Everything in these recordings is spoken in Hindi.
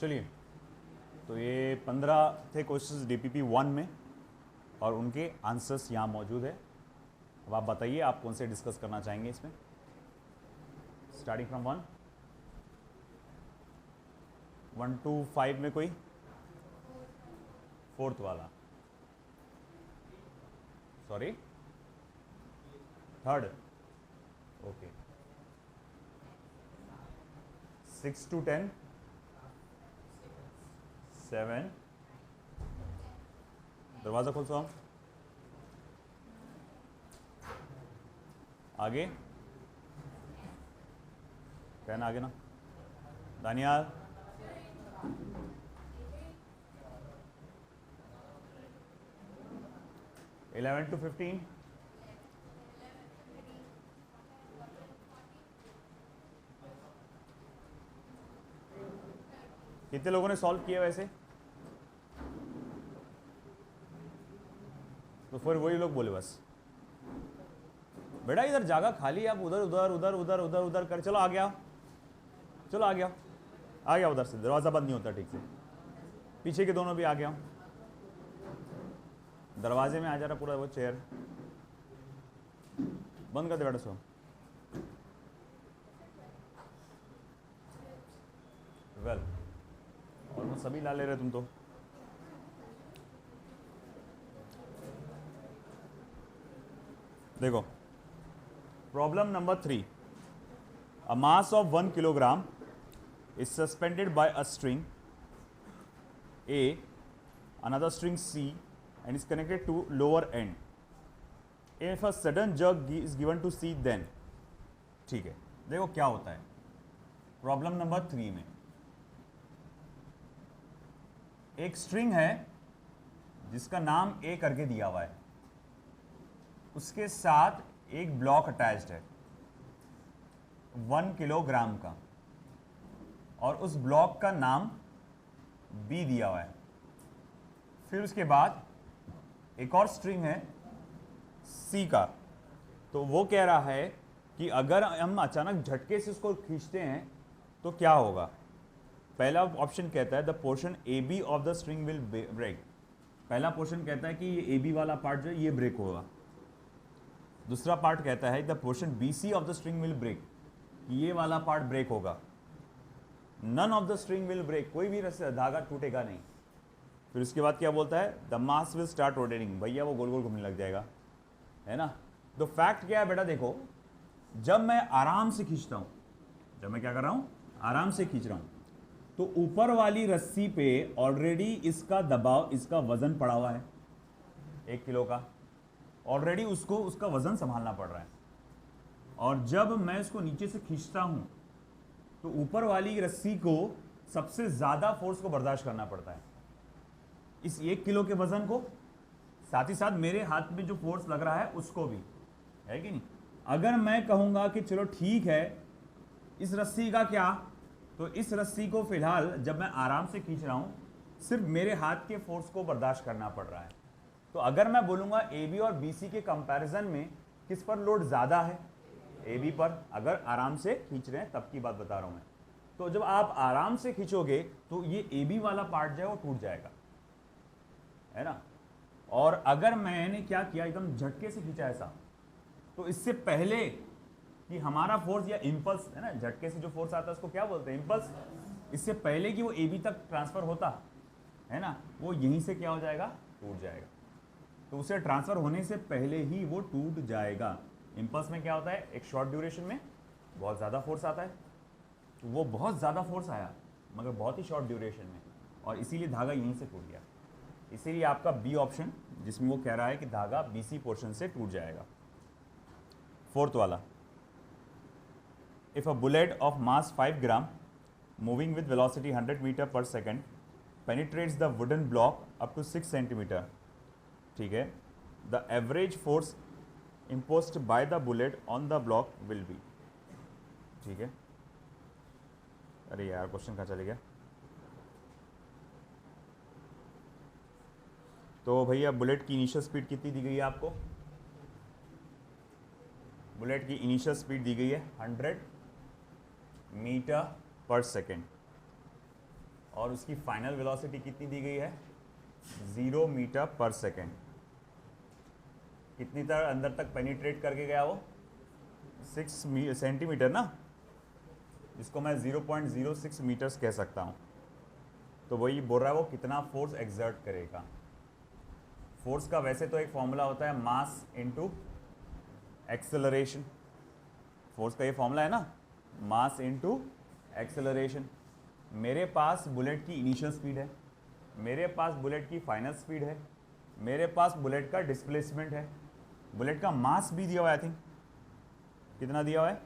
चलिए, तो ये 15 थे क्वेश्चंस डीपीपी 1 में और उनके आंसर्स यहाँ मौजूद है। अब आप बताइए आप कौन से डिस्कस करना चाहेंगे इसमें, स्टार्टिंग फ्रॉम 1 to 5 में कोई फोर्थ वाला, सॉरी थर्ड, ओके 6 to 10, 7, दरवाजा खोल सो हम आगे, कहना आगे ना दानियाल, इलेवन to 15, कितने लोगों ने सॉल्व किया वैसे? तो फिर वही लोग बोले बस बेटा इधर जगह खाली, आप उधर उधर उधर उधर उधर उधर कर, चलो आ गया, चलो आ गया, आ गया उधर से, दरवाजा बंद नहीं होता ठीक से, पीछे के दोनों भी आ गया, दरवाजे में आ जा रहा पूरा वो चेयर, बंद कर दे बेटा सो। वेल ऑलमोस्ट सभी ला ले रहे तुम तो। देखो problem number 3, a mass of 1 kilogram is suspended by a string A, another string C, and is connected to lower end. If a sudden jerk is given to C, then ठीक है, देखो क्या होता है प्रॉब्लम नंबर 3 में, एक स्ट्रिंग है जिसका नाम A करके दिया हुआ है, उसके साथ एक ब्लॉक अटैच्ड है 1 किलोग्राम का, और उस ब्लॉक का नाम B दिया हुआ है। फिर उसके बाद एक और स्ट्रिंग है C का, तो वो कह रहा है कि अगर हम अचानक झटके से उसको खींचते हैं तो क्या होगा। पहला ऑप्शन कहता है the portion AB of the string will break, पहला पोर्शन कहता है कि ये AB वाला पार्ट जो है ये ब्रेक होगा। दूसरा पार्ट कहता है the portion BC of the string will break, ये वाला पार्ट ब्रेक होगा। None of the string will break, कोई भी धागा टूटेगा नहीं। फिर उसके बाद क्या बोलता है the mass will start rotating, भैया वो गोल गोल घूमने लग जाएगा, है ना। तो फैक्ट क्या है बेटा, देखो जब मैं आराम से खींचता हूं, जब मैं क्या कर रहा हूं आराम से खींच रहा हूं, तो ऊपर वाली रस्सी पे ऑलरेडी इसका दबाव, इसका वजन पड़ा हुआ है 1 किलो का, ऑलरेडी उसको उसका वजन संभालना पड़ रहा है। और जब मैं इसको नीचे से खींचता हूं तो ऊपर वाली रस्सी को सबसे ज्यादा फोर्स को बर्दाश्त करना पड़ता है, इस 1 किलो के वजन को, साथ ही साथ मेरे हाथ में जो फोर्स लग रहा है उसको भी, है कि नहीं। अगर मैं कहूंगा कि चलो ठीक है इस रस्सी का क्या, तो इस रस्सी को फिलहाल जब मैं आराम से खींच रहा हूं सिर्फ मेरे हाथ के फोर्स को बर्दाश्त करना पड़ रहा है। तो अगर मैं बोलूंगा AB और BC के कंपैरिजन में किस पर लोड ज्यादा है, AB पर, अगर आराम से खींच रहे हैं तब की बात बता रहा हूं मैं। तो जब आप आराम से खींचोगे तो ये AB वाला पार्ट जो है वो टूट जाएगा, है ना। और अगर मैंने क्या किया एकदम झटके से खींचा ऐसा, तो इससे पहले कि हमारा फोर्स या इंपल्स, है ना, झटके से जो फोर्स आता है उसको क्या बोलते हैं इंपल्स, इससे पहले कि वो AB तक ट्रांसफर होता है ना, वो यहीं से क्या हो जाएगा टूट जाएगा। तो उसे ट्रांसफर होने से पहले ही वो टूट जाएगा। इंपल्स में क्या होता है, एक शॉर्ट ड्यूरेशन में बहुत ज़्यादा फोर्स आता है, तो वो बहुत ज़्यादा फोर्स आया मगर बहुत ही शॉर्ट ड्यूरेशन में, और इसीलिए धागा यहीं से टूट गया। इसीलिए आपका बी ऑप्शन जिसमें वो कह रहा है कि धागा BC पोर्शन से टूट जाएगा। फोर्थ वाला, if a bullet of mass 5 gram moving with velocity 100 metre per second penetrates the wooden block up to 6 centimetre, ठीक है, the average force imposed by the bullet on the block will be, ठीक है। अरे यार क्वेश्चन कहाँ चले गया। तो भैया बुलेट की इनिशियल स्पीड कितनी दी गई है आपको, बुलेट की इनिशियल स्पीड दी गई है 100 मीटर पर सेकेंड, और उसकी फाइनल वेलोसिटी कितनी दी गई है 0 मीटर पर सेकेंड। कितनी तरह अंदर तक पेनिट्रेट करके गया वो 6 सेंटीमीटर ना, जिसको मैं 0.06 मीटर्स कह सकता हूँ। तो वही बोल रहा है वो कितना फोर्स एक्सर्ट करेगा। फोर्स का वैसे तो एक फॉर्मूला होता है मास इनटू एक्सेलरेशन। फोर्स का ये फॉर्मूला है ना, मास इनटू एक्सेलरेशन। मेरे पास बुलेट की इनिशियल स्पीड है, मेरे पास बुलेट की फाइनल स्पीड है, मेरे पास बुलेट का डिस्प्लेसमेंट है, बुलेट का मास भी दिया हुआ है। आई थिंक कितना दिया हुआ है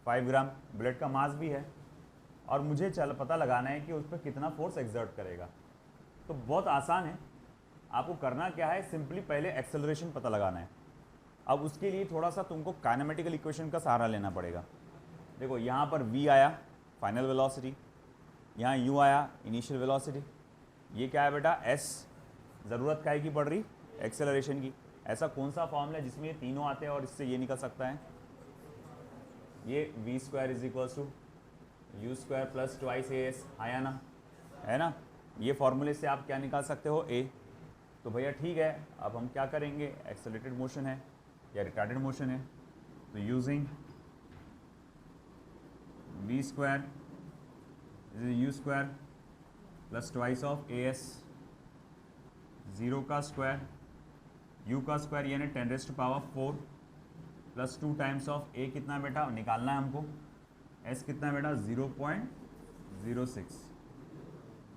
5 ग्राम बुलेट का मास भी है, और मुझे पता लगाना है कि उस पर कितना फोर्स एक्सर्ट करेगा। तो बहुत आसान है, आपको करना क्या है, सिंपली पहले एक्सेलरेशन पता लगाना है। अब उसके लिए थोड़ा सा तुमको काइनेमेटिकल इक्वेशन का सहारा लेना पड़ेगा। देखो यहाँ पर v आया फाइनल वेलोसिटी, यहाँ u आया इनिशियल वेलोसिटी, ये क्या है बेटा s, ज़रूरत काहे की पड़ रही एक्सेलरेशन की। ऐसा कौन सा फॉर्मूला है जिसमें ये तीनों आते हैं और इससे ये निकल सकता है, ये v square is equals to u square plus twice a s, आया ना, है ना। ये फॉर्मूले से आप क्या निकाल सकते हो a। तो भैया ठीक है, अब हम क्या करेंगे, एक्सेलरेटेड मोशन है या रिटार्डेड मोशन है, तो using v square you square plus twice of A S, 0 का स्क्वायर u का स्क्वायर यानी 10⁻⁴ प्लस 2 टाइम्स ऑफ a कितना बेटा निकालना है हमको, s कितना बेटा 0.06।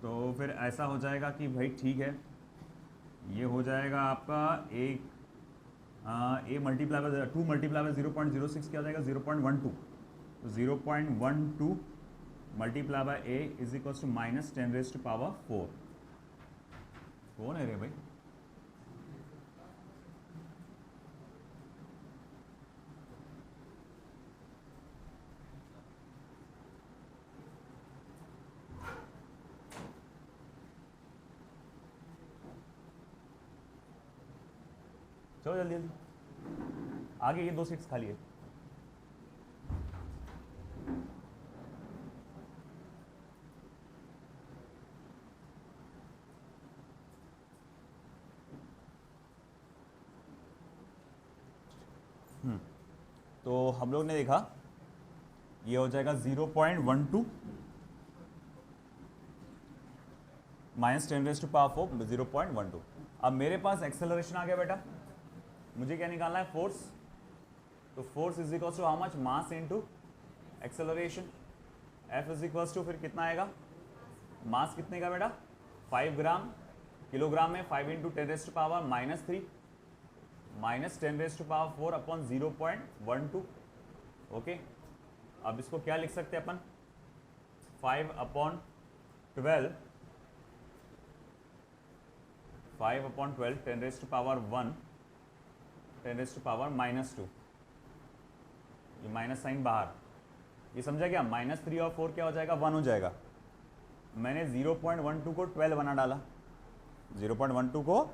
तो फिर ऐसा हो जाएगा कि भाई ठीक है, ये हो जाएगा आपका a multiply by 2 multiply by 0.06 क्या हो जाएगा 0.12। तो 0.12 multiply by a is equals to minus 10⁻⁴। कौन है रे भाई, चलो जल्दी जल्दी आगे, ये 2 सीट्स खाली है। तो हम लोग ने देखा ये हो जाएगा 0.12 माइनस 10⁻⁴ 0.12। अब मेरे पास एक्सेलरेशन आ गया बेटा, मुझे क्या निकालना है फोर्स। तो force is equals to how much, mass into acceleration. F is equals to फिर कितना आएगा, मास कितने का बेटा 5 ग्राम, किलोग्राम में 5 इंटू 10⁻⁻³ माइनस 10⁻⁴ अपॉन 0.12। ओके, अब इसको क्या लिख सकते हैं अपन, 5/12 10⁻⁻1 10⁻⁻², ये माइनस साइन बाहर, ये समझा क्या, -3 और 4 क्या हो जाएगा 1 हो जाएगा। मैंने 0.12 को 12 बना डाला, 0.12 को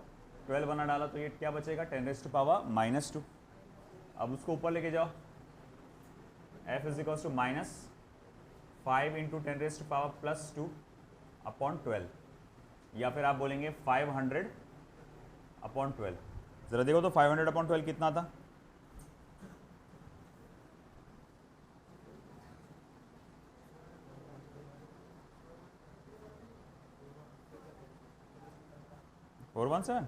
12 बना डाला, तो ये क्या बचेगा 10⁻⁻²। अब उसको ऊपर लेके जाओ, f is equals to minus 5 into 10⁻+2 upon 12, या फिर आप बोलेंगे 500/12। जरा देखो तो 500/12 कितना था, फोर 1 7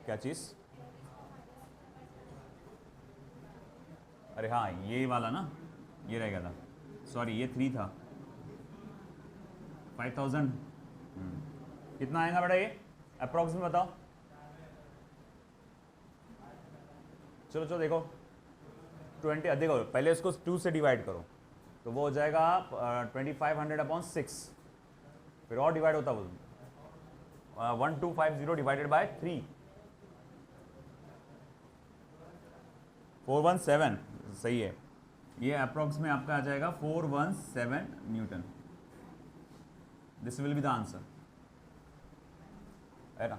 क्या चीज, अरे हाँ ये वाला ना, ये रह गया था, सॉरी ये 3 था। 5000 कितना आएगा बेटा ये अप्रॉक्स में बताओ। चलो चलो देखो 20, देखो पहले इसको 2 से डिवाइड करो, तो वो हो जाएगा 2500/6, फिर और डिवाइड होता वो 1250 डिवाइडेड बाय 3, 417 सही है। ये अप्रॉक्स में आपका आ जाएगा 417 Newton. This will be the answer, है ना।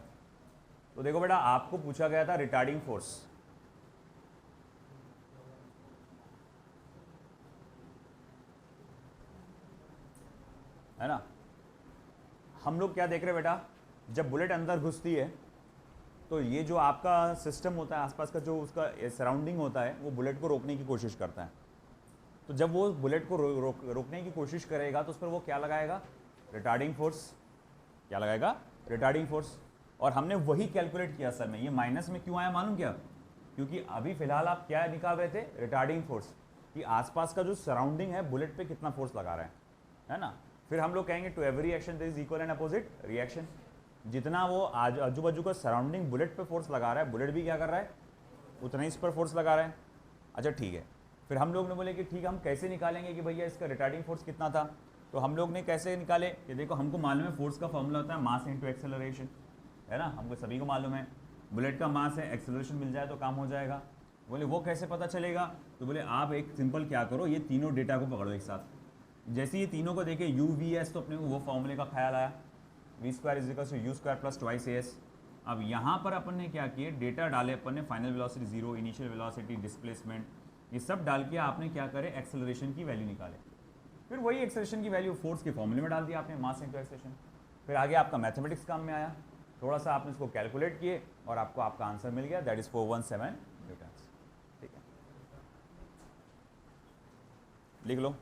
तो देखो बेटा आपको पूछा गया था रिटार्डिंग फोर्स, है ना। हम लोग क्या देख रहे हैं बेटा, जब बुलेट अंदर घुसती है तो ये जो आपका सिस्टम होता है आसपास का, जो उसका सराउंडिंग होता है, वो बुलेट को रोकने की कोशिश करता है। तो जब वो बुलेट को रोकने की कोशिश करेगा तो उस पर वो क्या लगाएगा, रिटार्डिंग फोर्स। क्या लगाएगा, रिटार्डिंग फोर्स। और हमने वही कैलकुलेट किया सर में। ये माइनस में क्यों आया मालूम क्या, क्योंकि अभी फिलहाल आप क्या निकाल रहे थे, रिटार्डिंग फोर्स, कि आसपास का जो सराउंडिंग है बुलेट पे कितना फोर्स लगा रहा है ना। फिर हम लोग कहेंगे to every action there is equal and opposite reaction. जितना वो आजू बाजू का सराउंडिंग बुलेट पे फोर्स लगा रहा है, बुलेट भी क्या कर रहा है, उतना ही इस पर फोर्स लगा रहा है। अच्छा ठीक है, फिर हम लोग ने बोले कि ठीक है, हम कैसे निकालेंगे कि भैया इसका रिटार्डिंग फोर्स कितना था। तो हम लोग ने कैसे निकाले, कि देखो हमको मालूम है फोर्स का फॉर्मूला होता है मास इंटू एक्सेलरेशन, है ना, हमको सभी को मालूम है। बुलेट का मास है, एक्सेलरेशन मिल जाए तो काम हो जाएगा। बोले वो कैसे पता चलेगा, तो बोले आप एक सिंपल क्या करो, ये तीनों डेटा को पकड़ो एक साथ। जैसे ये तीनों को देखे यू वी एस, तो अपने को वो फॉर्मूले का ख्याल आया, v square is equal to u square plus twice a s. अब यहाँ पर अपन ने क्या किए, डेटा डाले अपन ने, final velocity 0, initial velocity, displacement, ये सब डाल के आपने क्या करे, एक्सेलरेशन की वैल्यू निकाले। फिर वही एक्सेलरेशन की वैल्यू फोर्स के फॉर्मूले में डाल दिया आपने, मास इंटू एक्सेलरेशन। फिर आगे आपका मैथमेटिक्स काम में आया, थोड़ा सा आपने इसको कैलकुलेट किए और आपको आपका आंसर मिल गया, दैट इज 417 न्यूटन। ठीक है, लिख लो।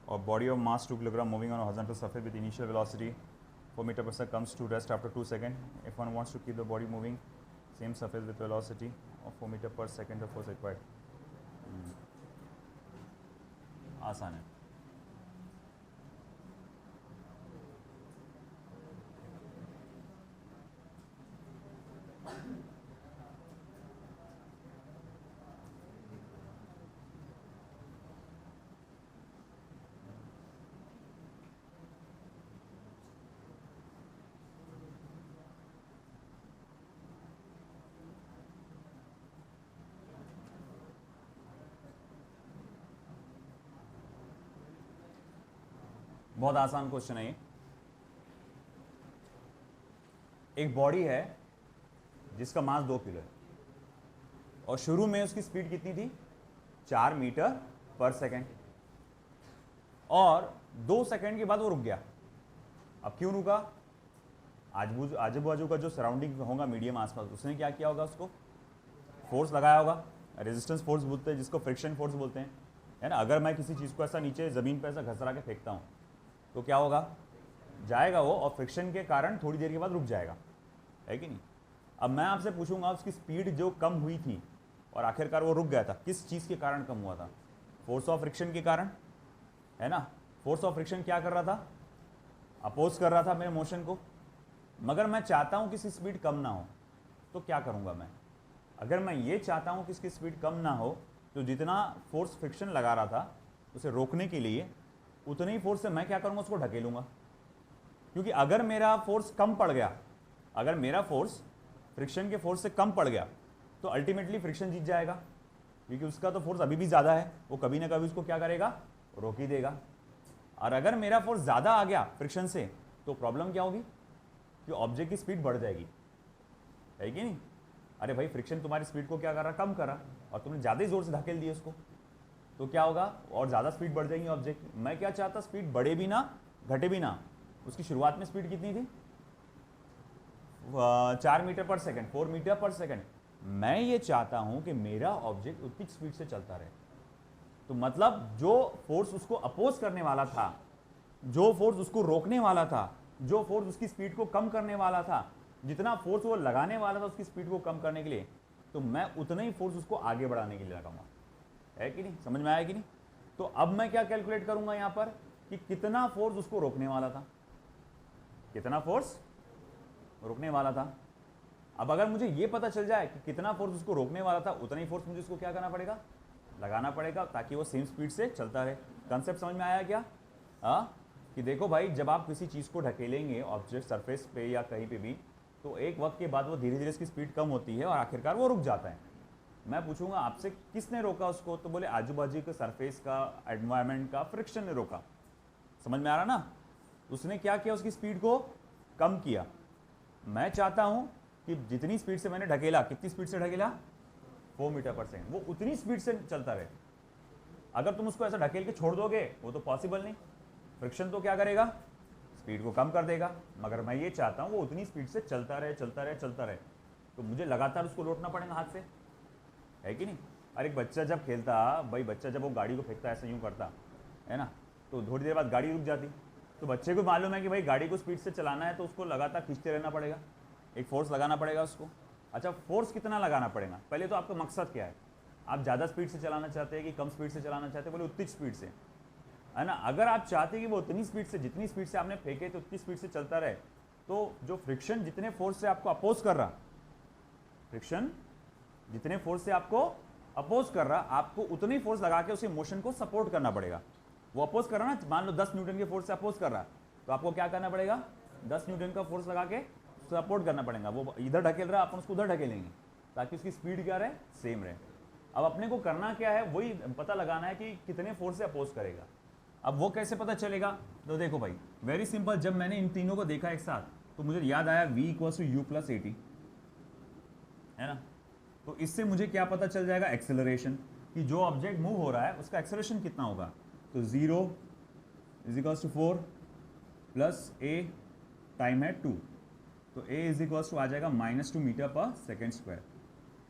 Or body of mass 2 kg moving on a horizontal surface with initial velocity 4 meter per second comes to rest after 2 seconds. If one wants to keep the body moving same surface with velocity of 4 meter per second, the force required. आसान है। बहुत आसान क्वेश्चन है ये। एक बॉडी है जिसका मास 2 किलो है और शुरू में उसकी स्पीड कितनी थी, 4 मीटर पर सेकेंड, और 2 सेकेंड के बाद वो रुक गया। अब क्यों रुका, आजू बाजू का जो सराउंडिंग होगा मीडियम आसपास, उसने क्या किया होगा, उसको फोर्स लगाया होगा, रेजिस्टेंस फोर्स बोलते हैं जिसको, फ्रिक्शन फोर्स बोलते हैं, है ना। अगर मैं किसी चीज़ को ऐसा नीचे ज़मीन पर ऐसा घसरा के फेंकता हूँ तो क्या होगा, जाएगा वो, और फ्रिक्शन के कारण थोड़ी देर के बाद रुक जाएगा, है कि नहीं। अब मैं आपसे पूछूंगा उसकी स्पीड जो कम हुई थी और आखिरकार वो रुक गया था, किस चीज़ के कारण कम हुआ था, फोर्स ऑफ फ्रिक्शन के कारण, है ना। फोर्स ऑफ फ्रिक्शन क्या कर रहा था, अपोज कर रहा था मेरे मोशन को। मगर मैं चाहता हूँ कि इसकी स्पीड कम ना हो तो क्या करूँगा मैं, अगर मैं ये चाहता हूँ कि इसकी स्पीड कम ना हो तो जितना फोर्स फ्रिक्शन लगा रहा था उसे रोकने के लिए, उतने ही फोर्स से मैं क्या करूँगा, उसको ढकेलूँगा। क्योंकि अगर मेरा फोर्स कम पड़ गया, अगर मेरा फोर्स फ्रिक्शन के फोर्स से कम पड़ गया तो अल्टीमेटली फ्रिक्शन जीत जाएगा, क्योंकि उसका तो फोर्स अभी भी ज़्यादा है, वो कभी ना कभी उसको क्या करेगा, रोक ही देगा। और अगर मेरा फोर्स ज़्यादा आ गया फ्रिक्शन से तो प्रॉब्लम क्या होगी, कि ऑब्जेक्ट की स्पीड बढ़ जाएगी, है कि नहीं। अरे भाई फ्रिक्शन तुम्हारी स्पीड को क्या कर रहा, कम कर रहा, और तुमने ज़्यादा ही जोर से धकेल दिया उसको, तो क्या होगा, और ज़्यादा स्पीड बढ़ जाएगी ऑब्जेक्ट। मैं क्या चाहता, स्पीड बढ़े भी ना घटे भी ना। उसकी शुरुआत में स्पीड कितनी थी, 4 metre per second, 4 metre per second. मैं ये चाहता हूं कि मेरा ऑब्जेक्ट उतनी स्पीड से चलता रहे। तो मतलब जो फोर्स उसको अपोज करने वाला था, जो फोर्स उसको रोकने वाला था, जो फोर्स उसकी स्पीड को कम करने वाला था, जितना फोर्स वो लगाने वाला था उसकी स्पीड को कम करने के लिए, तो मैं उतना ही फोर्स उसको आगे बढ़ाने के लिए लगाऊंगा, है कि नहीं। समझ में आया कि नहीं। तो अब मैं क्या कैलकुलेट करूंगा यहां पर, कि कितना फोर्स उसको रोकने वाला था, कितना फोर्स रोकने वाला था। अब अगर मुझे ये पता चल जाए कि कितना फोर्स उसको रोकने वाला था, उतना ही फोर्स मुझे उसको क्या करना पड़ेगा, लगाना पड़ेगा, ताकि वो सेम स्पीड से चलता रहे। कंसेप्ट समझ में आया क्या, कि देखो भाई, जब आप किसी चीज़ को ढकेलेंगे ऑब्जेक्ट सरफेस पे या कहीं पे भी, तो एक वक्त के बाद वो धीरे धीरे इसकी स्पीड कम होती है और आखिरकार वो रुक जाता है। मैं पूछूंगा आपसे, किसने रोका उसको, तो बोले आजू बाजू के सरफेस का, एनवायरमेंट का, फ्रिक्शन ने रोका। समझ में आ रहा ना। उसने क्या किया, उसकी स्पीड को कम किया। मैं चाहता हूं कि जितनी स्पीड से मैंने ढकेला, कितनी स्पीड से ढकेला, 4 मीटर पर सेकंड, वो उतनी स्पीड से चलता रहे। अगर तुम उसको ऐसा ढकेल के छोड़ दोगे वो तो पॉसिबल नहीं, फ्रिक्शन तो क्या करेगा, स्पीड को कम कर देगा। मगर मैं ये चाहता हूँ वो उतनी स्पीड से चलता रहे चलता रहे चलता रहे, तो मुझे लगातार उसको लौटना पड़ेगा हाथ से, है कि नहीं। अरे एक बच्चा जब खेलता, भाई बच्चा जब वो गाड़ी को फेंकता ऐसे यूँ करता है ना, तो थोड़ी देर बाद गाड़ी रुक जाती। तो बच्चे को मालूम है कि भाई गाड़ी को स्पीड से चलाना है तो उसको लगातार खींचते रहना पड़ेगा, एक फोर्स लगाना पड़ेगा उसको। अच्छा, फोर्स कितना लगाना पड़ेगा, पहले तो आपका मकसद क्या है, आप ज़्यादा स्पीड से चलाना चाहते हैं कि कम स्पीड से चलाना चाहते हैं, बोले उतनी स्पीड से, है ना। अगर आप चाहते हैं कि वो उतनी स्पीड से, जितनी स्पीड से आपने फेंके तो उतनी स्पीड से चलता रहे, तो जो फ्रिक्शन जितने फोर्स से आपको अपोज कर रहा, फ्रिक्शन जितने फोर्स से आपको अपोज कर रहा, आपको उतनी फोर्स लगा के उसके मोशन को सपोर्ट करना पड़ेगा। वो अपोज कर रहा ना, मान लो 10 न्यूटन के फोर्स से अपोज कर रहा, तो आपको क्या करना पड़ेगा, 10 न्यूटन का फोर्स लगा के सपोर्ट करना पड़ेगा। वो इधर ढकेल रहा, अपन उसको उधर ढकेलेंगे ताकि उसकी स्पीड क्या रहे, सेम रहे। अब अपने को करना क्या है, वही पता लगाना है कि कितने फोर्स से अपोज करेगा। अब वो कैसे पता चलेगा, तो देखो भाई वेरी सिंपल, जब मैंने इन तीनों को देखा एक साथ तो मुझे याद आया v = u + at, है ना। तो इससे मुझे क्या पता चल जाएगा, एक्सेलरेशन, कि जो ऑब्जेक्ट मूव हो रहा है उसका एक्सेलरेशन कितना होगा। तो 0 = 4 + a टाइम है 2, तो a = आ जाएगा -2 मीटर पर सेकेंड स्क्वायर,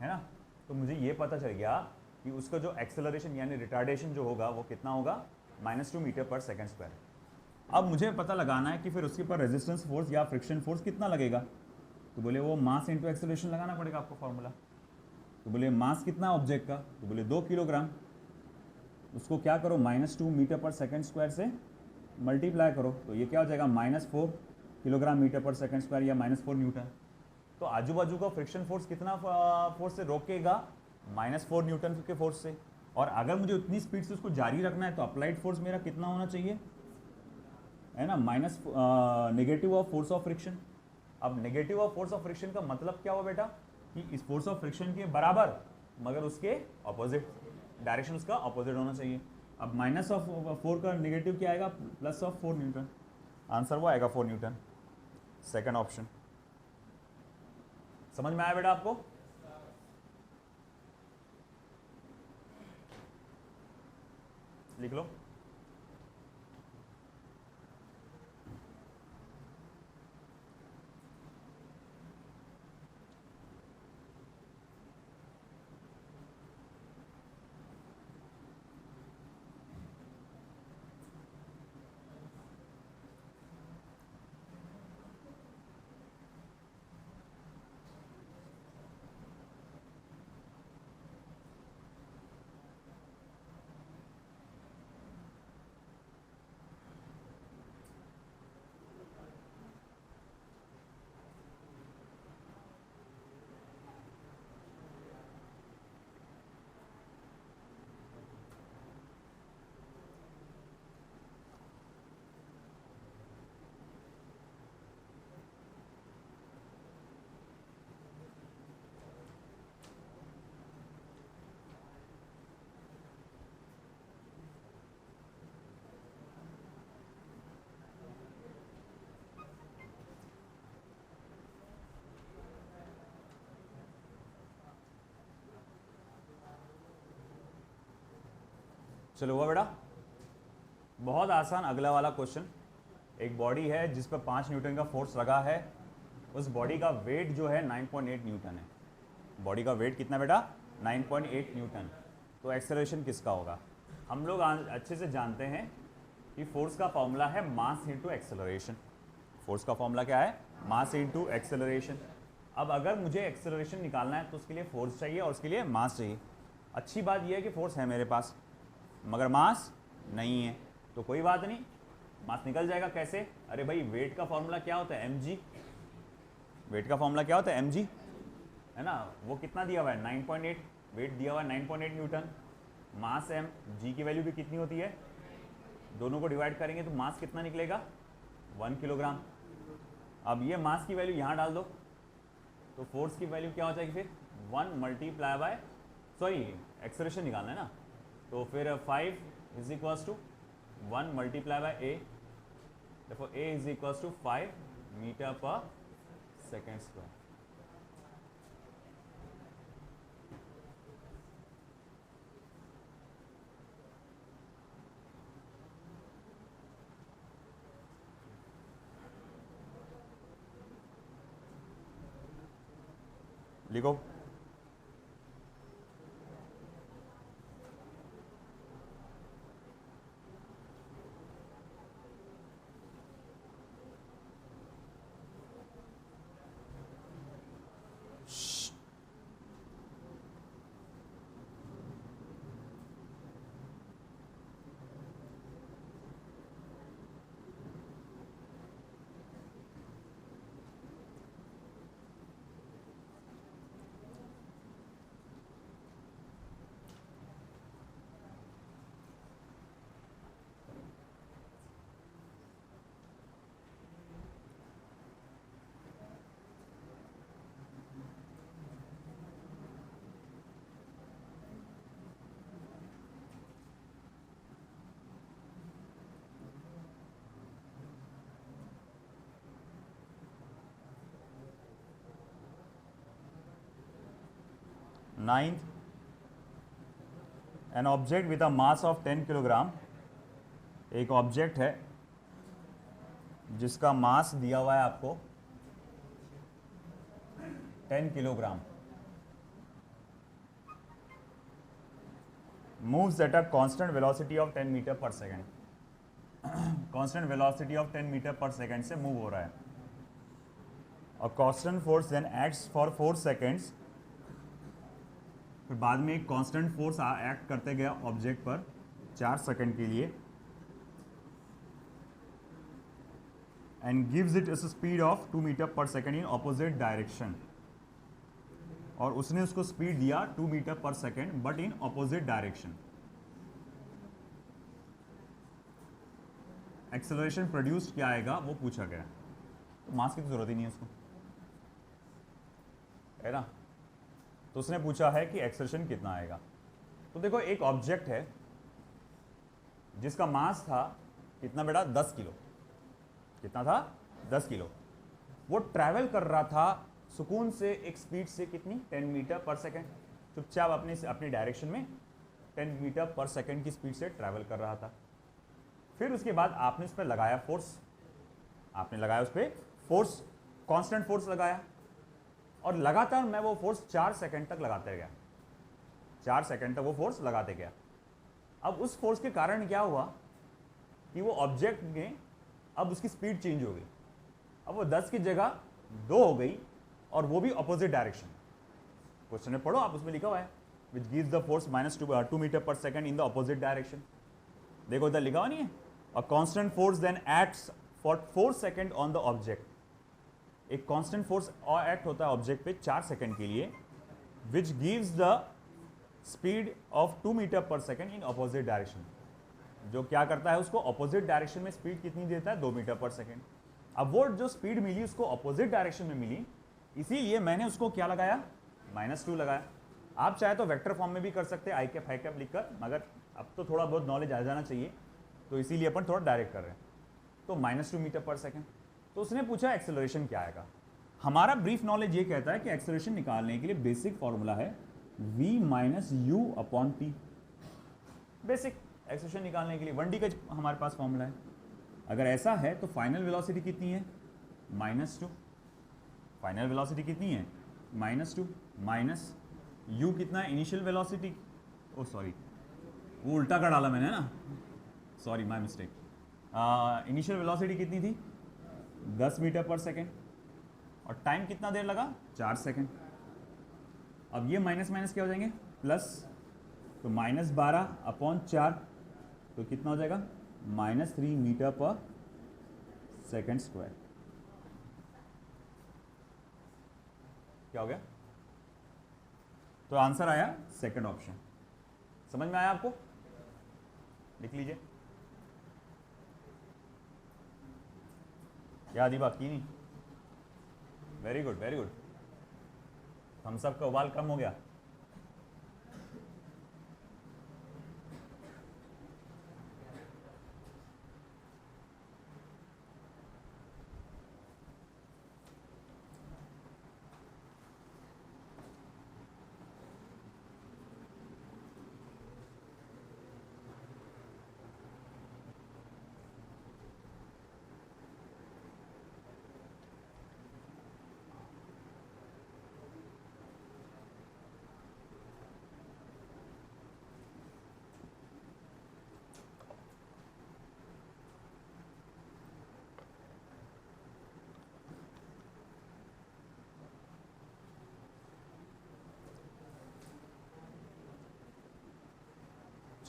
है ना। तो मुझे ये पता चल गया कि उसका जो एक्सेलरेशन यानी रिटार्डेशन जो होगा वो कितना होगा, -2 मीटर पर सेकेंड स्क्वायर। अब मुझे पता लगाना है कि फिर उसके ऊपर रेजिस्टेंस फोर्स या फ्रिक्शन फोर्स कितना लगेगा। तो बोले वो मास इंटू एक्सेलरेशन लगाना पड़ेगा आपको फॉर्मूला। तो बोले मास कितना ऑब्जेक्ट का, तो बोले 2 किलोग्राम। उसको क्या करो, -2 मीटर पर सेकेंड स्क्वायर से मल्टीप्लाई करो, तो ये क्या हो जाएगा, -4 kilogram metre per second square या -4 न्यूटन। तो आजू बाजू का फ्रिक्शन फोर्स कितना फोर्स से रोकेगा, -4 न्यूटन के फोर्स से। और अगर मुझे उतनी स्पीड से उसको जारी रखना है तो अप्लाइड फोर्स मेरा कितना होना चाहिए, है ना, negative of force of friction. अब negative of force of friction का मतलब क्या हुआ बेटा, कि इस फोर्स ऑफ फ्रिक्शन के बराबर मगर उसके ऑपोजिट, डायरेक्शन उसका ऑपोजिट होना चाहिए। अब -4 का नेगेटिव क्या आएगा, +4 न्यूटन। आंसर वो आएगा 4 न्यूटन, सेकंड ऑप्शन। समझ में आया बेटा आपको। लिख लो। चलो हुआ बेटा, बहुत आसान अगला वाला क्वेश्चन। एक बॉडी है जिस पर 5 न्यूटन का फोर्स लगा है, उस बॉडी का वेट जो है 9.8 न्यूटन है। बॉडी का वेट कितना बेटा, 9.8 न्यूटन। तो एक्सेलरेशन किसका होगा। हम लोग अच्छे से जानते हैं कि फोर्स का फॉर्मूला है मास इंटू एक्सेलरेशन। फोर्स का फॉर्मूला क्या है, मास इंटू एक्सेलरेशन। अब अगर मुझे एक्सेलरेशन निकालना है तो उसके लिए फोर्स चाहिए और उसके लिए मास चाहिए। अच्छी बात यह है कि फोर्स है मेरे पास मगर मास नहीं है, तो कोई बात नहीं, मास निकल जाएगा। कैसे, अरे भाई वेट का फॉर्मूला क्या होता है, mg। वेट का फॉर्मूला क्या होता है, mg, है ना। वो कितना दिया हुआ है, 9.8, वेट दिया हुआ है 9.8 न्यूटन, मास m, g की वैल्यू भी कितनी होती है, दोनों को डिवाइड करेंगे तो मास कितना निकलेगा, 1 किलोग्राम। अब ये मास की वैल्यू यहाँ डाल दो तो फोर्स की वैल्यू क्या हो जाएगी फिर, 1 मल्टीप्लाई बाय, सॉरी एक्सेलरेशन निकालना है ना, तो फिर 5 = 1 multiply by a Therefore A is equals to 5 meter per second square. लिखो। Ninth, an object with a mass of 10 kilogram, एक ऑब्जेक्ट है जिसका मास दिया हुआ है आपको 10 kilogram, moves at a constant velocity of 10 metre per second, constant velocity of 10 metre per second से मूव हो रहा है। और constant force then acts for 4 seconds, फिर बाद में एक कांस्टेंट फोर्स एक्ट करते गया ऑब्जेक्ट पर 4 सेकंड के लिए, एंड गिव्स इट इस speed of 2 metre per second in opposite direction. और उसने उसको स्पीड दिया 2 metre per second but in opposite direction. Acceleration produced क्या आएगा वो पूछा गया, तो मास की तो जरूरत ही नहीं है उसको, है ना। तो उसने पूछा है कि एक्सेलरेशन कितना आएगा। तो देखो एक ऑब्जेक्ट है जिसका मास था कितना बेटा, 10 किलो। कितना था, 10 किलो। वो ट्रैवल कर रहा था सुकून से एक स्पीड से कितनी, 10 मीटर पर सेकेंड, चुपचाप अपनी डायरेक्शन में 10 मीटर पर सेकेंड की स्पीड से ट्रैवल कर रहा था। फिर उसके बाद आपने उस पर लगाया फोर्स, आपने लगाया उस पर फोर्स, कांस्टेंट फोर्स लगाया, और लगातार मैं वो फोर्स 4 सेकंड तक लगाते गया, 4 सेकंड तक वो फोर्स लगाते गया। अब उस फोर्स के कारण क्या हुआ कि वो ऑब्जेक्ट में अब उसकी स्पीड चेंज हो गई। अब वो 10 की जगह 2 हो गई, और वो भी अपोजिट डायरेक्शन। क्वेश्चन में पढ़ो आप, उसमें लिखा हुआ है which gives the force -2 metre per second in the opposite direction. देखो इधर लिखा हुआ नहीं है, a constant force then acts for 4 second on the object. एक कांस्टेंट फोर्स और एक्ट होता है ऑब्जेक्ट पे 4 सेकंड के लिए, which gives the speed of 2 metre per second in opposite direction. जो क्या करता है, उसको अपोजिट डायरेक्शन में स्पीड कितनी देता है, 2 मीटर पर सेकंड। अब वो जो स्पीड मिली उसको अपोजिट डायरेक्शन में मिली, इसीलिए मैंने उसको क्या लगाया, -2 लगाया। आप चाहे तो वेक्टर फॉर्म में भी कर सकते हैं, आई कैप हाई कैप लिखकर, मगर अब तो थोड़ा बहुत नॉलेज आ जाना चाहिए, तो इसीलिए अपन थोड़ा डायरेक्ट कर रहे हैं। तो -2 मीटर पर सेकंड। तो उसने पूछा एक्सेलरेशन क्या आएगा। हमारा ब्रीफ नॉलेज ये कहता है कि एक्सेलरेशन निकालने के लिए बेसिक फॉर्मूला है v - u/t। बेसिक एक्सेलरेशन निकालने के लिए 1D का हमारे पास फॉर्मूला है। अगर ऐसा है तो फाइनल वेलोसिटी कितनी है, -2। फाइनल वेलोसिटी कितनी है, -2, माइनस u कितना है, इनिशियल वेलोसिटी। ओ सॉरी, वो उल्टा कर डाला मैंने ना, sorry my mistake. Initial velocity कितनी थी, 10 मीटर पर सेकेंड, और टाइम कितना देर लगा, 4 सेकेंड। अब ये माइनस माइनस क्या हो जाएंगे, प्लस, तो -12/4, तो कितना हो जाएगा, -3 मीटर पर सेकेंड स्क्वायर। क्या हो गया, तो आंसर आया सेकंड ऑप्शन। समझ में आया आपको, लिख लीजिए। क्या आदि बाकी नहीं, वेरी गुड वेरी गुड। हम सब का उबाल कम हो गया।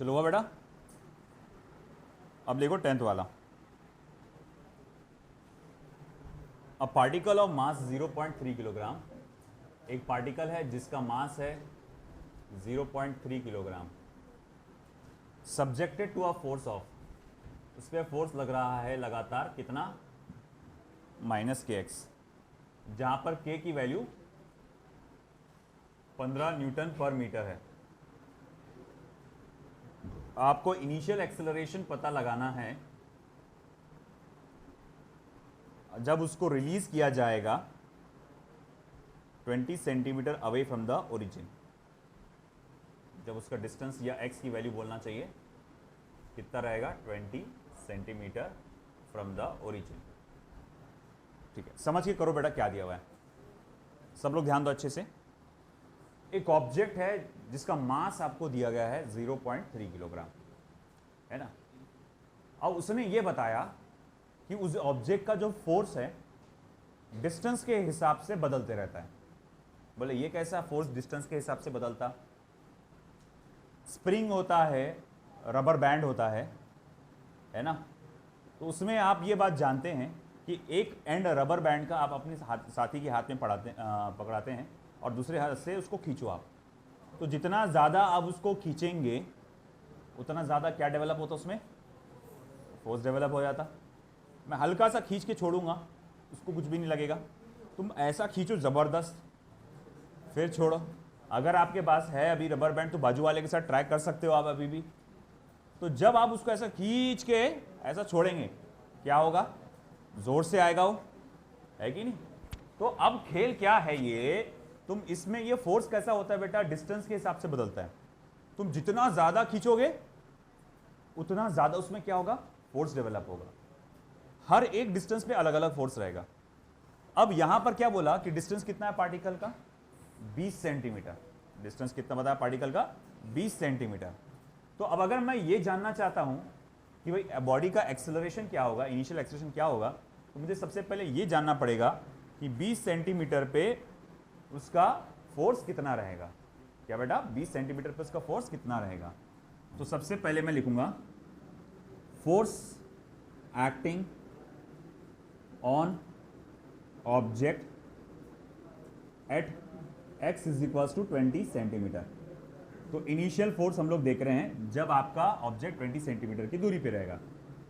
चलो हुआ बेटा। अब देखो 10th वाला। A particle of mass 0.3 kilogram, एक पार्टिकल है जिसका मास है 0.3 kilogram, subjected to a force of, उस पर फोर्स लग रहा है लगातार कितना, -kx, जहां पर k की वैल्यू 15 न्यूटन पर मीटर है। आपको इनिशियल एक्सेलरेशन पता लगाना है जब उसको रिलीज किया जाएगा 20 centimetre away from the origin. जब उसका डिस्टेंस या x की वैल्यू बोलना चाहिए, कितना रहेगा, 20 सेंटीमीटर फ्रॉम द ओरिजिन। ठीक है, समझ के करो बेटा क्या दिया हुआ है, सब लोग ध्यान दो अच्छे से। एक ऑब्जेक्ट है जिसका मास आपको दिया गया है 0.3 किलोग्राम, है ना। अब उसने ये बताया कि उस ऑब्जेक्ट का जो फोर्स है डिस्टेंस के हिसाब से बदलते रहता है। बोले ये कैसा फोर्स डिस्टेंस के हिसाब से बदलता? स्प्रिंग होता है, रबर बैंड होता है ना। तो उसमें आप ये बात जानते हैं कि एक एंड रबर बैंड का आप अपने साथी के हाथ में पकड़ाते हैं और दूसरे हाथ से उसको खींचो आप। तो जितना ज़्यादा आप उसको खींचेंगे उतना ज़्यादा क्या डेवलप होता, उसमें फोर्स डेवलप हो जाता। मैं हल्का सा खींच के छोड़ूंगा, उसको कुछ भी नहीं लगेगा। तुम ऐसा खींचो ज़बरदस्त, फिर छोड़ो। अगर आपके पास है अभी रबर बैंड तो बाजू वाले के साथ ट्राई कर सकते हो आप अभी भी। तो जब आप उसको ऐसा खींच के ऐसा छोड़ेंगे, क्या होगा, जोर से आएगा वो, है कि नहीं। तो अब खेल क्या है ये, तुम इसमें ये फोर्स कैसा होता है बेटा, डिस्टेंस के हिसाब से बदलता है। तुम जितना ज्यादा खींचोगे उतना ज्यादा उसमें क्या होगा, फोर्स डेवलप होगा। हर एक डिस्टेंस पे अलग अलग फोर्स रहेगा। अब यहां पर क्या बोला कि डिस्टेंस कितना है पार्टिकल का, 20 सेंटीमीटर। डिस्टेंस कितना बताया पार्टिकल का, 20 सेंटीमीटर। तो अब अगर मैं ये जानना चाहता हूं कि भाई बॉडी का एक्सेलरेशन क्या होगा, इनिशियल एक्सेलरेशन क्या होगा, तो मुझे सबसे पहले ये जानना पड़ेगा कि 20 सेंटीमीटर पे उसका फोर्स कितना रहेगा। क्या बेटा, 20 सेंटीमीटर पे उसका फोर्स कितना रहेगा। तो सबसे पहले मैं लिखूंगा force acting on object at x is equal to 20 centimetre. तो इनिशियल फोर्स हम लोग देख रहे हैं जब आपका ऑब्जेक्ट 20 सेंटीमीटर की दूरी पे रहेगा।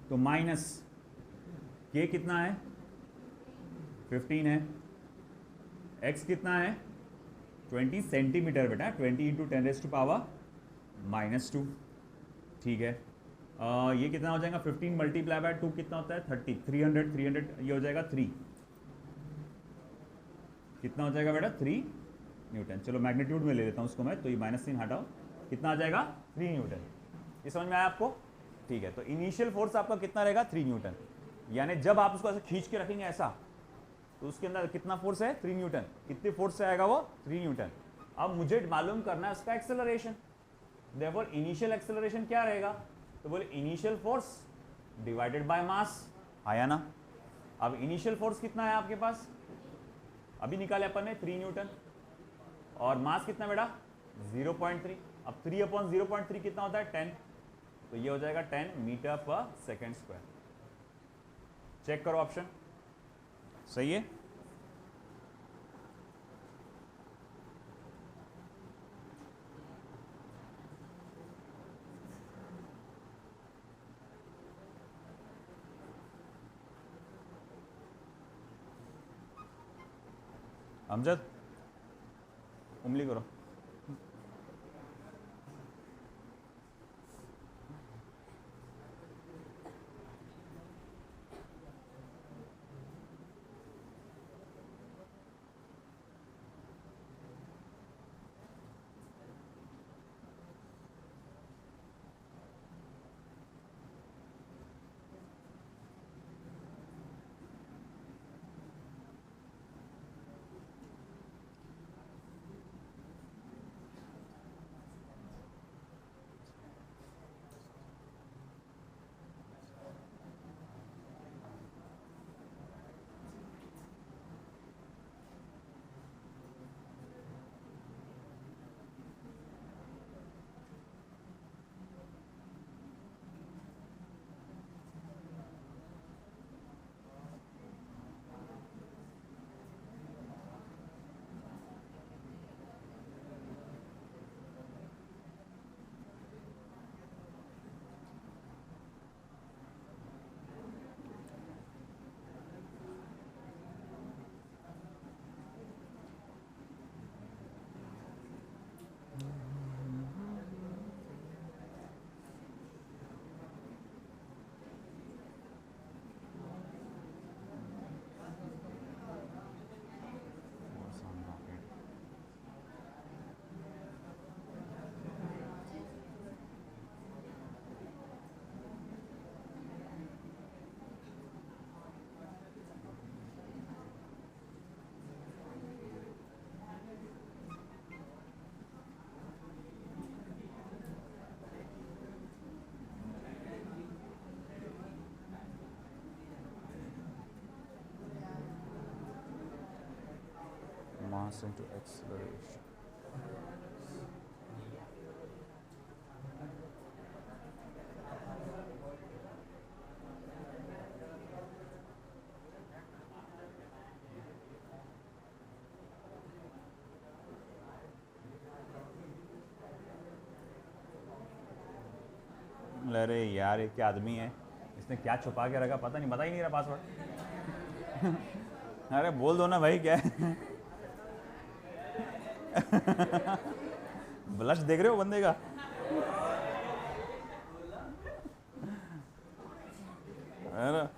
तो माइनस k कितना है, 15 है, x कितना है, 20 सेंटीमीटर बेटा, 20 इंटू 10⁻⁻²। ठीक है, ये कितना हो जाएगा, 15 मल्टीप्लाई बाय 2 कितना होता है, 30, 300 ये हो जाएगा 3, कितना हो जाएगा बेटा, 3 न्यूटन। चलो मैग्नीट्यूड में ले लेता हूँ उसको मैं, तो ये -3 हटाओ, कितना आ जाएगा, 3 न्यूटन। ये समझ में आया आपको? ठीक है, तो इनिशियल फोर्स आपका कितना रहेगा, 3 न्यूटन। यानी जब आप उसको ऐसे खींच के रखेंगे ऐसा, तो उसके अंदर कितना फोर्स है, 3 न्यूटन। कितने फोर्स से आएगा वो, 3 न्यूटन। अब मुझे मालूम करना है उसका एक्सेलरेशन। देयरफॉर इनिशियल एक्सेलरेशन क्या रहेगा, तो बोले initial force divided by mass, आया ना। अब इनिशियल फोर्स कितना है आपके पास, अभी निकाले अपन ने 3 न्यूटन, और मास कितना बेटा, 0.3। अब 3/0.3 कितना होता है, 10। तो ये हो जाएगा 10 metre per second square. Check करो ऑप्शन, सही है। अमजद उंगली करो। मास इनटू एक्सेलरेशन। अरे यार, ये क्या आदमी है, इसने क्या छुपा के रखा, पता नहीं, बता ही नहीं रहा पासवर्ड। अरे बोल दो ना भाई, क्या है। ब्लश देख रहे हो बंदे का। अरे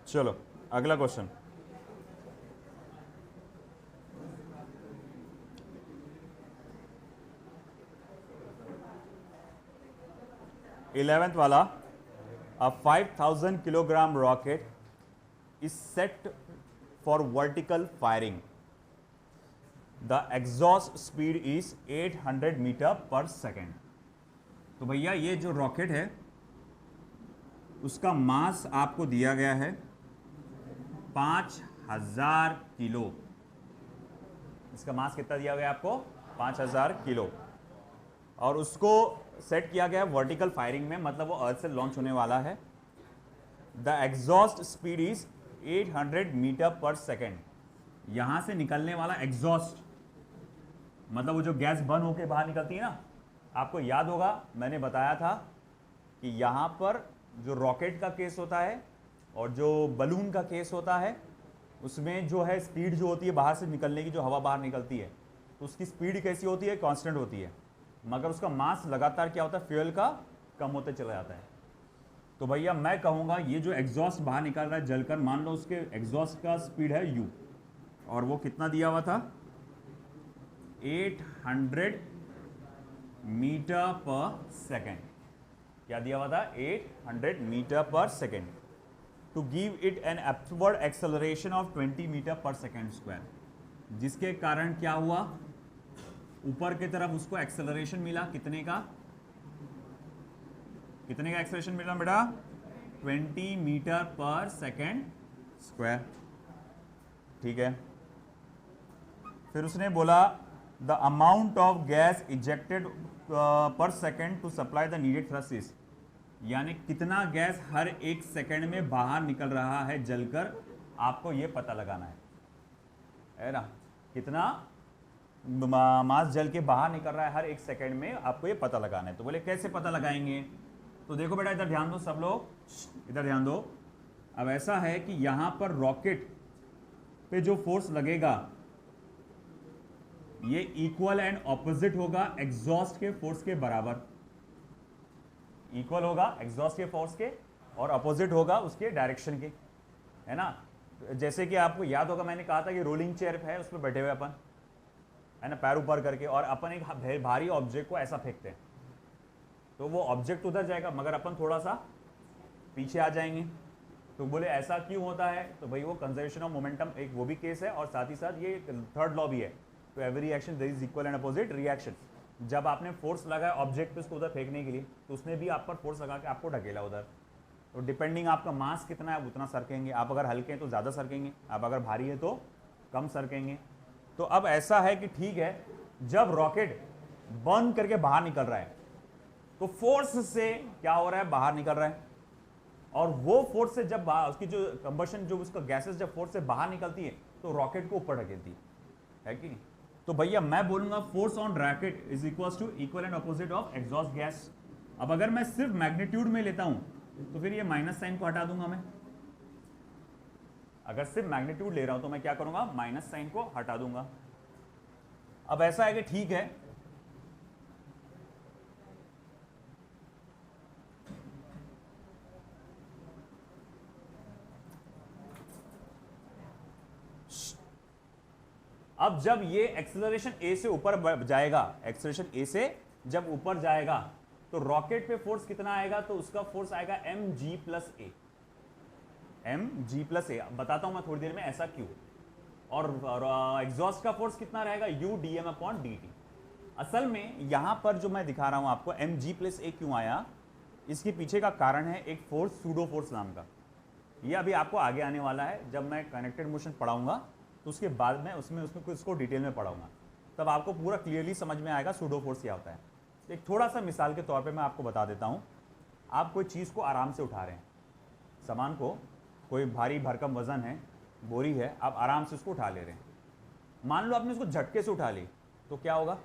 चलो अगला क्वेश्चन। इलेवेंथ वाला, a 5000 kilogram rocket is set for vertical firing. The exhaust speed is 800 metre per second. तो भैया ये जो रॉकेट है उसका मास आपको दिया गया है 5000 किलो। इसका मास कितना दिया गया आपको? 5000 किलो। और उसको सेट किया गया वर्टिकल फायरिंग में, मतलब वो अर्थ से लॉन्च होने वाला है। The exhaust speed is 800 metre per second. यहां से निकलने वाला एग्जॉस्ट मतलब वो जो गैस बर्न होकर बाहर निकलती है ना, आपको याद होगा मैंने बताया था कि यहां पर जो रॉकेट का केस होता है और जो बलून का केस होता है, उसमें जो है स्पीड जो होती है बाहर से निकलने की, जो हवा बाहर निकलती है, तो उसकी स्पीड कैसी होती है? कांस्टेंट होती है, मगर उसका मास लगातार क्या होता है? फ्यूल का कम होते चला जाता है। तो भैया मैं कहूँगा ये जो एग्जॉस्ट बाहर निकल रहा है जलकर, मान लो उसके एग्जॉस्ट का स्पीड है u, और वो कितना दिया हुआ था? 800 मीटर पर सेकेंड। क्या दिया हुआ था? 800 metre per second. To give it an upward acceleration of 20 metre per second square, जिसके कारण क्या हुआ? ऊपर की तरफ उसको एक्सेलरेशन मिला, कितने का? कितने का एक्सेलरेशन मिला बेटा? 20 मीटर पर सेकेंड स्क्वायर। ठीक है। फिर उसने बोला the amount of gas ejected per second to supply the needed thrust is, यानी कितना गैस हर एक सेकेंड में बाहर निकल रहा है जलकर, आपको यह पता लगाना है ना। कितना मास जल के बाहर निकल रहा है हर एक सेकेंड में, आपको ये पता लगाना है। तो बोले कैसे पता लगाएंगे? तो देखो बेटा इधर ध्यान दो, सब लोग इधर ध्यान दो। अब ऐसा है कि यहां पर रॉकेट पे जो फोर्स लगेगा ये इक्वल एंड ऑपोजिट होगा एग्जॉस्ट के फोर्स के बराबर। इक्वल होगा एग्जॉस्ट के फोर्स के और अपोजिट होगा उसके डायरेक्शन के, है ना। जैसे कि आपको याद होगा मैंने कहा था कि रोलिंग चेयर है, उस पर बैठे हुए अपन, है ना, पैर ऊपर करके, और अपन एक भारी ऑब्जेक्ट को ऐसा फेंकते हैं तो वो ऑब्जेक्ट उधर जाएगा मगर अपन थोड़ा सा पीछे आ जाएंगे। तो बोले ऐसा क्यों होता है? तो भाई वो कंजर्वेशन ऑफ मोमेंटम एक वो भी केस है, और साथ ही साथ ये थर्ड लॉ भी है। तो every action there is equal and opposite reaction. जब आपने फोर्स लगाया ऑब्जेक्ट पे उसको उधर फेंकने के लिए, तो उसने भी आप पर फोर्स लगा के आपको ढकेला उधर। तो डिपेंडिंग आपका मास कितना है उतना सरकेंगे। आप अगर हल्के हैं तो ज़्यादा सरकेंगे, आप अगर भारी है तो कम सरकेंगे। तो अब ऐसा है कि ठीक है, जब रॉकेट बर्न करके बाहर निकल रहा है तो फोर्स से क्या हो रहा है? बाहर निकल रहा है। और वो फोर्स से जब उसकी जो कंबशन, जो उसका गैसेस जब फोर्स से बाहर निकलती है तो रॉकेट को ऊपर ढकेलती है कि नहीं? तो भैया मैं बोलूंगा force on rocket is equal to equal and opposite of exhaust gas. अब अगर मैं सिर्फ मैग्नीट्यूड में लेता हूं तो फिर ये माइनस साइन को हटा दूंगा मैं। अगर सिर्फ मैग्नीट्यूड ले रहा हूं तो मैं क्या करूंगा? माइनस साइन को हटा दूंगा। अब ऐसा है कि ठीक है, अब जब ये एक्सेलरेशन ए से ऊपर जाएगा, एक्सेलरेशन ए से जब ऊपर जाएगा तो रॉकेट पे फोर्स कितना आएगा? तो उसका फोर्स आएगा mg+a। mg+a बताता हूं मैं थोड़ी देर में ऐसा क्यों। और एग्जॉस्ट का फोर्स कितना रहेगा, u d m upon d t. असल में यहां पर जो मैं दिखा रहा हूं आपको एम जी प्लस ए क्यों आया, इसके पीछे का कारण है एक फोर्स सूडो फोर्स नाम का। ये अभी आपको आगे आने वाला है, जब मैं कनेक्टेड मोशन पढ़ाऊंगा तो उसके बाद में उसमें इसको डिटेल में पढ़ाऊंगा, तब आपको पूरा क्लियरली समझ में आएगा सूडो फोर्स क्या होता है। एक थोड़ा सा मिसाल के तौर पे मैं आपको बता देता हूँ। आप कोई चीज़ को आराम से उठा रहे हैं, सामान को, कोई भारी भरकम वजन है, बोरी है, आप आराम से उसको उठा ले रहे हैं। मान लो आपने उसको झटके से उठा ली तो क्या होगा,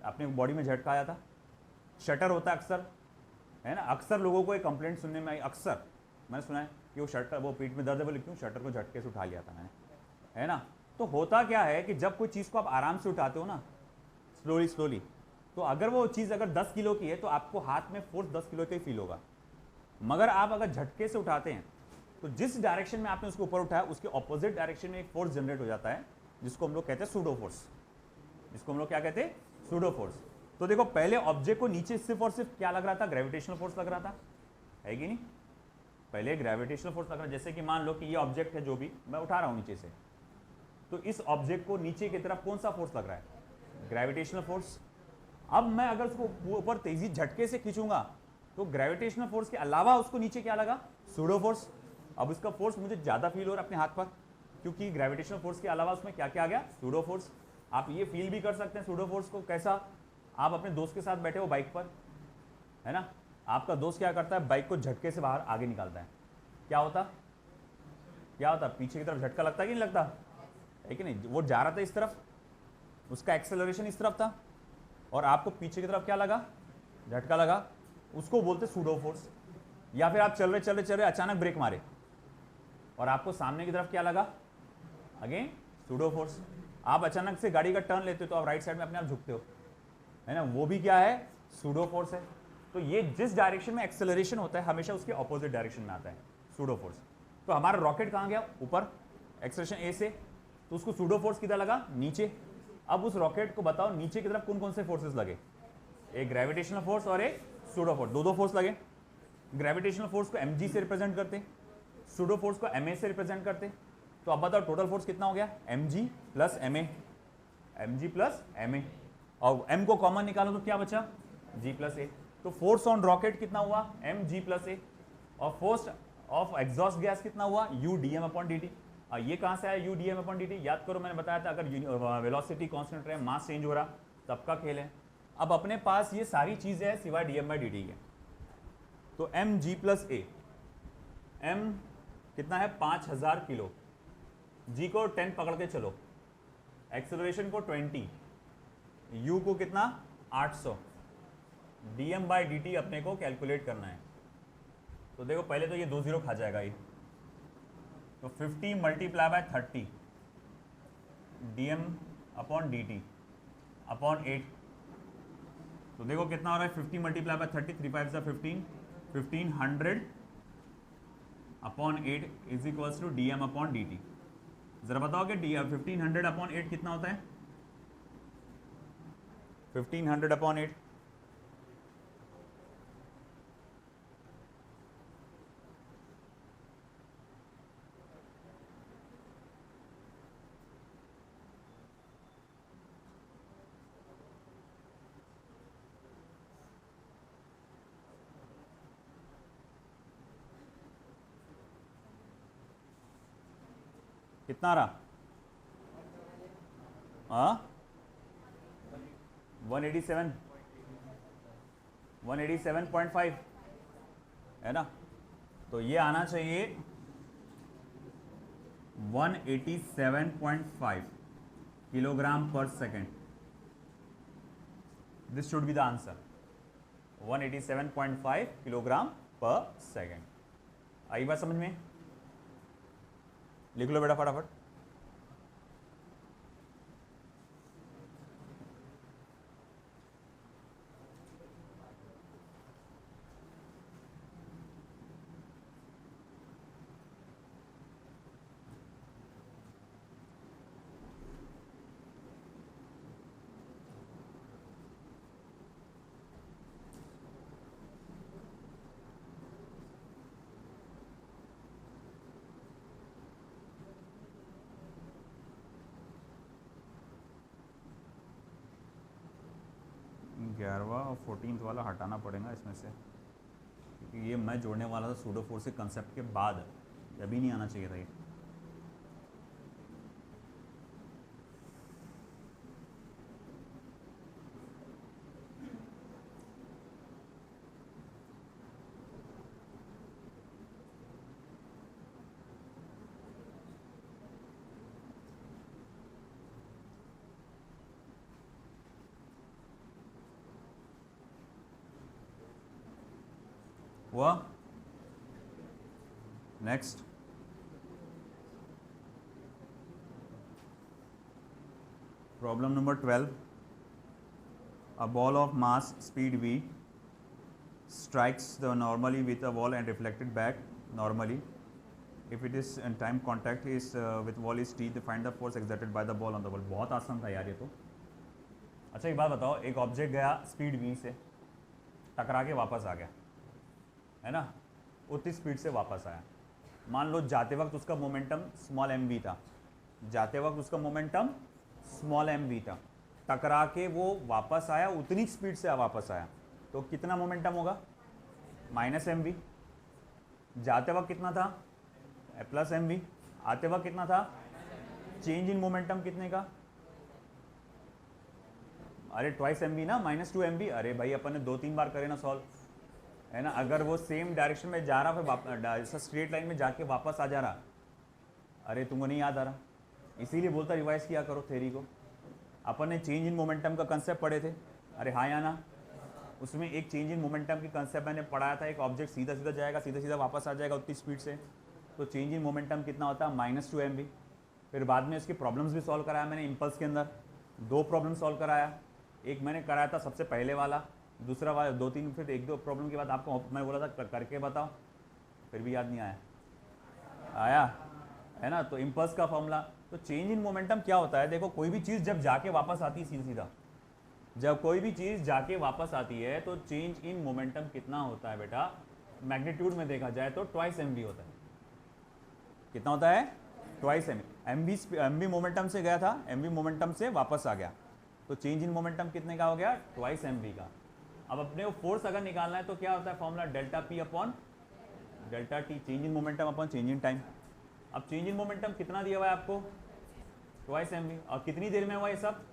अपने बॉडी में झटका आया था, शटर होता है अक्सर, है ना। अक्सर लोगों को एक कंप्लेंट सुनने में आई, अक्सर मैंने सुना है कि वो शटर, वो पीठ में दर्द है, बोले क्यों, शटर को झटके से उठा लिया था मैंने, है ना। तो होता क्या है कि जब कोई चीज़ को आप आराम से उठाते हो ना, स्लोली स्लोली, तो अगर वो चीज़ अगर 10 किलो की है तो आपको हाथ में फोर्स 10 किलो का ही फील होगा। मगर आप अगर झटके से उठाते हैं तो जिस डायरेक्शन में आपने उसको ऊपर उठाया उसके ऑपोजिट डायरेक्शन में एक फोर्स जनरेट हो जाता है, जिसको हम लोग कहते हैं सूडो फोर्स। जिसको हम लोग क्या कहते हैं, सूडो फोर्स। तो देखो पहले ऑब्जेक्ट को नीचे सिर्फ और सिर्फ क्या लग रहा था, ग्रेविटेशनल फोर्स लग रहा था, है कि नहीं। पहले ग्रेविटेशनल फोर्स लग रहा है, जैसे कि मान लो कि ये ऑब्जेक्ट है जो भी मैं उठा रहा हूं नीचे से, तो इस ऑब्जेक्ट को नीचे की तरफ कौन सा फोर्स लग रहा है, ग्रेविटेशनल फोर्स। अब मैं अगर उसको ऊपर तेजी झटके से खींचूंगा तो ग्रेविटेशनल फोर्स के अलावा उसको नीचे क्या लगा, सूडो फोर्स। अब इसका फोर्स मुझे ज्यादा फील हो रहा है अपने हाथ पर, क्योंकि ग्रेविटेशनल फोर्स के अलावा उसमें क्या क्या आ गया, सूडो फोर्स। आप ये फील भी कर सकते हैं सूडो फोर्स को, कैसा, आप अपने दोस्त के साथ बैठे हो बाइक पर, है ना, आपका दोस्त क्या करता है, बाइक को झटके से बाहर आगे निकालता है, क्या होता, पीछे की तरफ झटका लगता है कि नहीं लगता, है कि नहीं। वो जा रहा था इस तरफ, उसका एक्सेलरेशन इस तरफ था, और आपको पीछे की तरफ क्या लगा, झटका लगा, उसको बोलते सूडो फोर्स। या फिर आप चल रहे अचानक ब्रेक मारे और आपको सामने की तरफ क्या लगा, अगेन सूडो फोर्स। आप अचानक से गाड़ी का टर्न लेते हो तो आप राइट साइड में अपने आप झुकते हो, है ना, वो भी क्या है, सूडो फोर्स है। तो ये जिस डायरेक्शन में एक्सेलरेशन होता है हमेशा उसके ऑपोजिट डायरेक्शन में आता है सूडो फोर्स। तो हमारा रॉकेट कहाँ गया, ऊपर, एक्सेलरेशन ए से, तो उसको सूडो फोर्स किधर लगा, नीचे। अब उस रॉकेट को बताओ नीचे की तरफ कौन कौन से फोर्सेस लगे, एक ग्रेविटेशनल फोर्स और एक सूडो फोर्स, दो फोर्स लगे। ग्रेविटेशनल फोर्स को mg से रिप्रेजेंट करते, सूडो फोर्स को ma से रिप्रेजेंट करते। तो अब बताओ टोटल फोर्स कितना हो गया, mg प्लस ma, और m को कॉमन निकालो तो क्या बचा, g प्लस a। तो फोर्स ऑन रॉकेट कितना हुआ, mg प्लस a, और फोर्स ऑफ एग्जॉस्ट गैस कितना हुआ, u dm अपॉन dt। ये कहां से आया u dm अपॉन dt, याद करो मैंने बताया था अगर वेलोसिटी कांस्टेंट रहे, मास चेंज हो रहा, तब का खेल है। अब अपने पास ये सारी चीजें हैं सिवाय dm बाई dt के, तो mg प्लस a, m कितना है 5000 किलो, g को 10 पकड़ के चलो, एक्सेलरेशन को 20, u को कितना 800, dm बाई dt अपने को कैलकुलेट करना है। तो देखो पहले तो ये 2 0 खा जाएगा ये, तो 50 multiply by 30 dm upon dt upon 8। तो देखो कितना हो रहा है, 50 multiply by 30, 3 5 15, 1500 upon 8 is equals to d m upon d t. जरा बताओ कि 1500 अपॉन 8 कितना होता है, 1500 अपॉन 8, कितना रहा, 187.5 है ना। तो ये आना चाहिए 187.5 किलोग्राम पर second. This should be the answer, 187.5 kilogram पर सेकेंड। आई बात समझ में, लिख लो बेटा फटाफट। 11वां और 14th वाला हटाना पड़ेगा इसमें से, क्योंकि ये मैं जोड़ने वाला था सूडो फोर्स के कंसेप्ट के बाद, अभी नहीं आना चाहिए था ये। हुआ? Next, problem number 12, a ball of mass speed v strikes the normally with a wall and reflected back normally. If it is in time contact is with wall is t, find the force exerted by the ball on the ball. बहुत आसान था यार ये तो। अच्छा एक बात बताओ, एक ऑब्जेक्ट गया स्पीड v से, टकरा के वापस आ गया, है ना, उतनी स्पीड से वापस आया। मान लो जाते वक्त उसका मोमेंटम स्मॉल एम वी था, जाते वक्त उसका मोमेंटम स्मॉल एम वी था, टकरा के वो वापस आया, उतनी स्पीड से वापस आया, तो कितना मोमेंटम होगा? Minus m v. जाते वक्त कितना था? Plus m v. आते वक्त कितना था? चेंज इन मोमेंटम कितने का? अरे ट्वाइस एम वी ना, -2 MV। अरे भाई अपन ने 2-3 बार करे ना सॉल्व, है ना। अगर वो सेम डायरेक्शन में जा रहा, फिर स्ट्रेट लाइन में जाके वापस आ जा रहा, अरे तुमको नहीं याद आ रहा, इसीलिए बोलता रिवाइज किया करो थ्योरी को। अपन ने चेंज इन मोमेंटम का कंसेप्ट पढ़े थे, अरे हाँ या ना, उसमें एक चेंज इन मोमेंटम की कंसेप्ट मैंने पढ़ाया था। एक ऑब्जेक्ट सीधा सीधा जाएगा, सीधा सीधा वापस आ जाएगा उतनी स्पीड से, तो चेंज इन मोमेंटम कितना होता है? -2 MV। फिर बाद में उसकी प्रॉब्लम्स भी सॉल्व कराया मैंने इम्पल्स के अंदर, 2 प्रॉब्लम सॉल्व कराया। एक मैंने कराया था सबसे पहले वाला, दूसरा वाला 2-3, फिर 1-2 प्रॉब्लम के बाद आपको मैं बोला था करके बताओ, फिर भी याद नहीं आया, आया है ना। तो इम्पल्स का फॉर्मूला, तो चेंज इन मोमेंटम क्या होता है? देखो कोई भी चीज़ जब जाके वापस आती है सीधा सीधा, जब कोई भी चीज़ जाके वापस आती है तो चेंज इन मोमेंटम कितना होता है बेटा? मैग्नीट्यूड में देखा जाए तो ट्वाइस एम होता है। कितना होता है? ट्वाइस एम वी मोमेंटम से गया था, एम वी मोमेंटम से वापस आ गया, तो चेंज इन मोमेंटम कितने का हो गया? ट्वाइस एम का। अब अपने को फोर्स अगर निकालना है तो क्या होता है formula? Delta p upon delta t, change in momentum upon change in time. अब चेंज इन मोमेंटम कितना दिया हुआ है आपको? Twice m v. और कितनी देर में हुआ ये सब?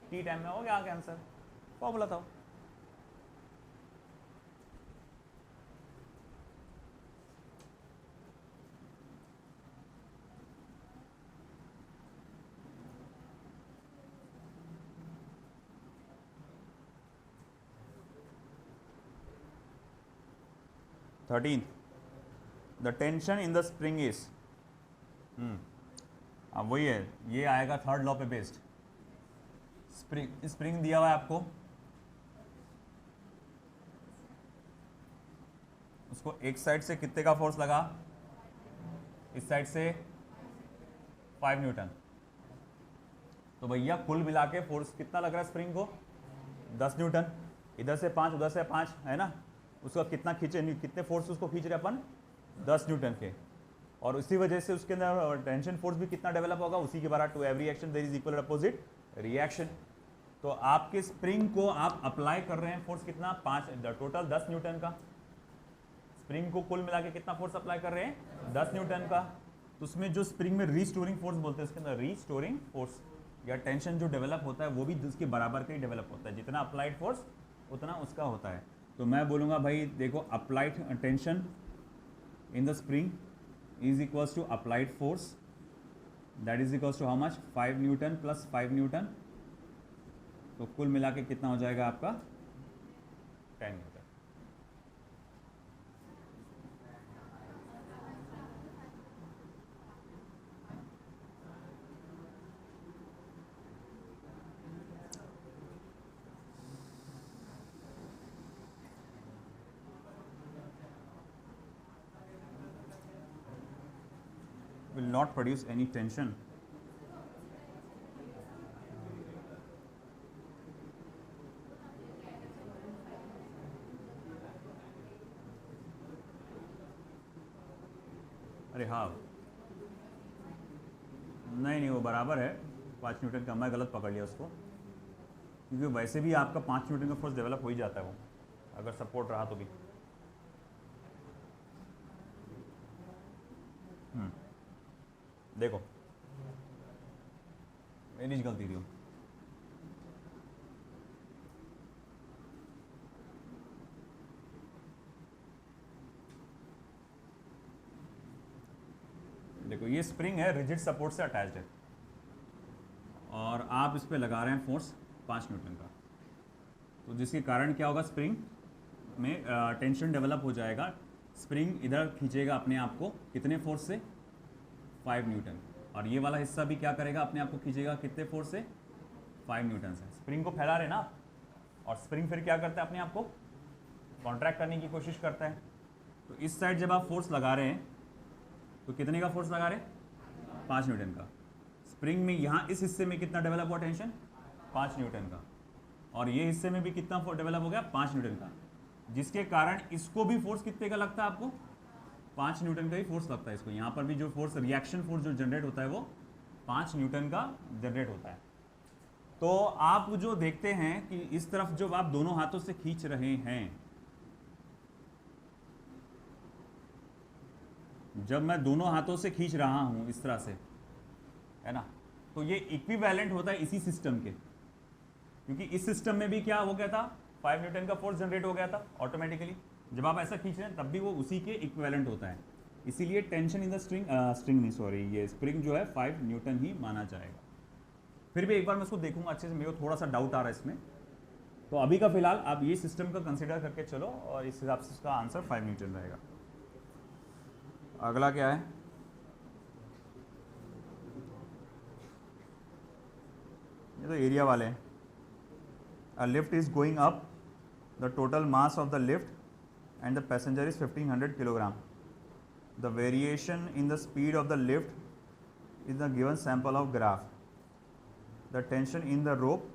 टी टाइम में। हो गया आगे आंसर, फॉर्मूला था। Thirteen, the tension in the spring is, अब वही है, ये आएगा थर्ड लॉ पे बेस्ड। स्प्रिंग दिया हुआ है आपको, उसको एक साइड से कितने का फोर्स लगा? इस साइड से 5 न्यूटन। तो भैया कुल मिला के फोर्स कितना लग रहा है स्प्रिंग को? 10 न्यूटन। इधर से 5, उधर से 5, है ना। उसका कितना खींचे, कितने फोर्स उसको खींच रहे अपन? 10 न्यूटन के। और उसी वजह से उसके अंदर टेंशन फोर्स भी कितना डेवलप होगा? उसी के बराबर। To every action there is equal opposite reaction. तो आपके स्प्रिंग को आप अप्लाई कर रहे हैं फोर्स कितना? 5, टोटल 10 न्यूटन का। स्प्रिंग को कुल मिला के कितना फोर्स अप्लाई कर रहे हैं? 10 न्यूटन का। तो उसमें जो स्प्रिंग में रीस्टोरिंग फोर्स बोलते हैं, उसके अंदर रीस्टोरिंग फोर्स या टेंशन जो डेवलप होता है वो भी उसके बराबर का ही डेवलप होता है। जितना अप्लाइड फोर्स उतना उसका होता है। तो मैं बोलूँगा भाई देखो, applied tension in the spring is equals to applied force, that is equals to how much? 5 newton plus 5 newton. तो कुल मिला के कितना हो जाएगा आपका? 10 newton. Will not produce any tension. अरे हाँ, नहीं वो बराबर है 5 न्यूटन का, मैं गलत पकड़ लिया उसको। क्योंकि वैसे भी आपका 5 न्यूटन का फोर्स डेवलप हो ही जाता है वो, अगर सपोर्ट रहा तो भी। देखो मेरी गलती थी वो। देखो ये स्प्रिंग है, रिजिड सपोर्ट से अटैच्ड है, और आप इस पे लगा रहे हैं फोर्स 5 न्यूटन का, तो जिसके कारण क्या होगा, स्प्रिंग में टेंशन डेवलप हो जाएगा। स्प्रिंग इधर खींचेगा अपने आप को कितने फोर्स से, 5 न्यूटन, और ये वाला हिस्सा भी क्या करेगा, अपने आप को खींचेगा कितने फोर्स से, 5 न्यूटन से। स्प्रिंग को फैला रहे ना आप, और स्प्रिंग फिर क्या करता है, अपने आप को कॉन्ट्रैक्ट करने की कोशिश करता है। तो इस साइड जब आप फोर्स लगा रहे हैं तो कितने का फोर्स लगा रहे हैं, 5 न्यूटन का। स्प्रिंग में यहाँ इस हिस्से में कितना डेवलप हुआ टेंशन, 5 न्यूटन का, और ये हिस्से में भी कितना डेवलप हो गया, 5 न्यूटन का, जिसके कारण इसको भी फोर्स कितने का लगता है आपको, 5 न्यूटन का ही फोर्स लगता है इसको। यहाँ पर भी जो फोर्स, रिएक्शन फोर्स जो जनरेट होता है वो 5 न्यूटन का जनरेट होता है। तो आप जो देखते हैं कि इस तरफ जो आप दोनों हाथों से खींच रहे हैं, जब मैं दोनों हाथों से खींच रहा हूं इस तरह से, है ना, तो ये इक्विवेलेंट होता है इसी सिस्टम के, क्योंकि इस सिस्टम में भी क्या हो गया था, 5 न्यूटन का फोर्स जनरेट हो गया था ऑटोमेटिकली। जब आप ऐसा खींच रहे हैं तब भी वो उसी के इक्विवेलेंट होता है, इसीलिए टेंशन इन द स्ट्रिंग नहीं, सॉरी, ये स्प्रिंग जो है 5 न्यूटन ही माना जाएगा। फिर भी एक बार मैं उसको देखूंगा अच्छे से, मेरे को थोड़ा सा डाउट आ रहा है इसमें। तो अभी का फिलहाल आप ये सिस्टम का कंसिडर करके चलो, और इस हिसाब से इसका आंसर 5 न्यूटन रहेगा। अगला क्या है, ये तो एरिया वाले हैं। A lift is going up, the total mass of the lift and the passenger is 1500 kilogram. The variation in the speed of the lift is the given sample of graph. The tension in the rope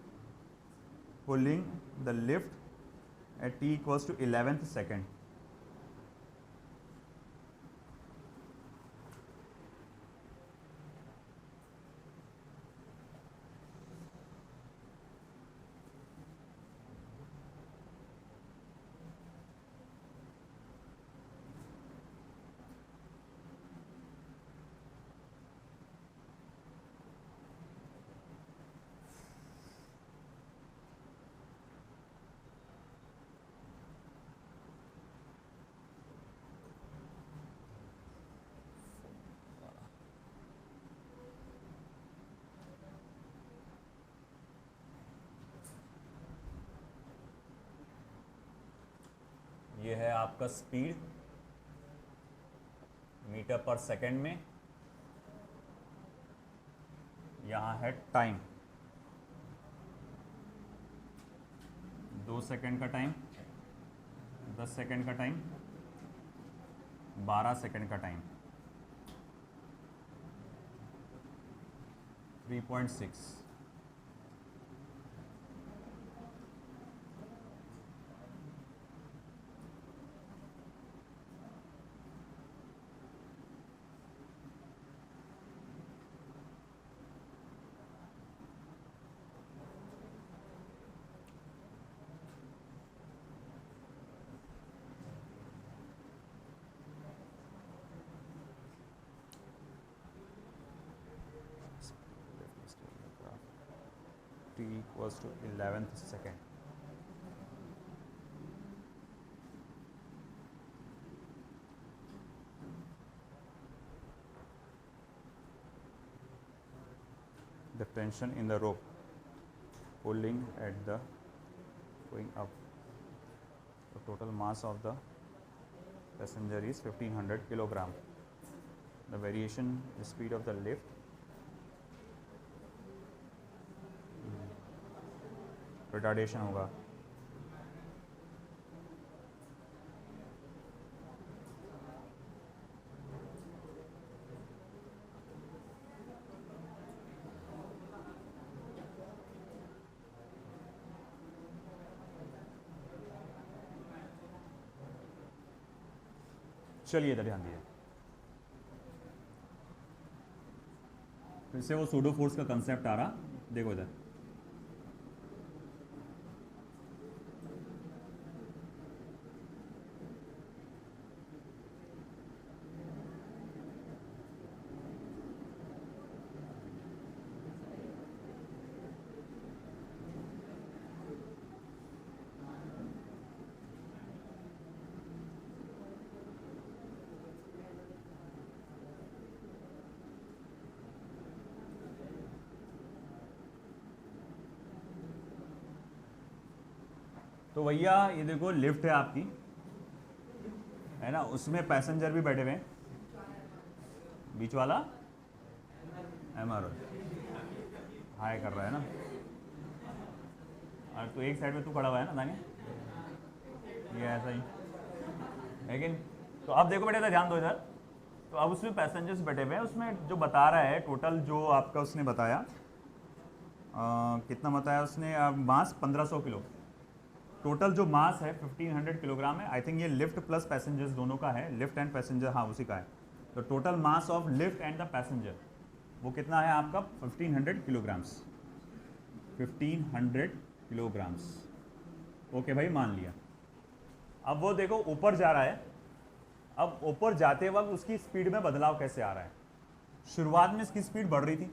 pulling the lift at t equals to 11th second. ये है आपका स्पीड मीटर पर सेकंड में, यहाँ है टाइम, 2 सेकंड का टाइम, 10 सेकंड का टाइम, 12 सेकंड का time, 3.6। t equals to 11th second। The tension in the rope pulling at the going up, the total mass of the passenger is 1500 kilogram। The variation the speed of the lift retardation होगा, चलिए इधर ध्यान दीजिए, फिर से वो सूडो फोर्स का कंसेप्ट आ रहा, देखो इधर, तो भैया ये देखो लिफ्ट है आपकी, है ना, उसमें पैसेंजर भी बैठे हुए हैं, बीच वाला एमआर हाई कर रहा है ना, और तो एक साइड में तू खड़ा हुआ है ना दाने, ये ऐसा ही, लेकिन तो अब देखो बेटा इधर ध्यान दो इधर। तो अब उसमें पैसेंजर्स बैठे हुए हैं, उसमें जो बता रहा है टोटल जो आपका उसने बताया कितना बताया उसने, मास 1500 किलो, टोटल जो मास है 1500 किलोग्राम है। आई थिंक ये लिफ्ट प्लस पैसेंजर्स दोनों का है, लिफ्ट एंड पैसेंजर, हाँ उसी का है। तो total mass of lift and the passenger वो कितना है आपका 1500 किलोग्राम्स, 1500 किलोग्राम्स। ओके भाई मान लिया। अब वो देखो ऊपर जा रहा है, अब ऊपर जाते वक्त उसकी स्पीड में बदलाव कैसे आ रहा है। शुरुआत में इसकी स्पीड बढ़ रही थी,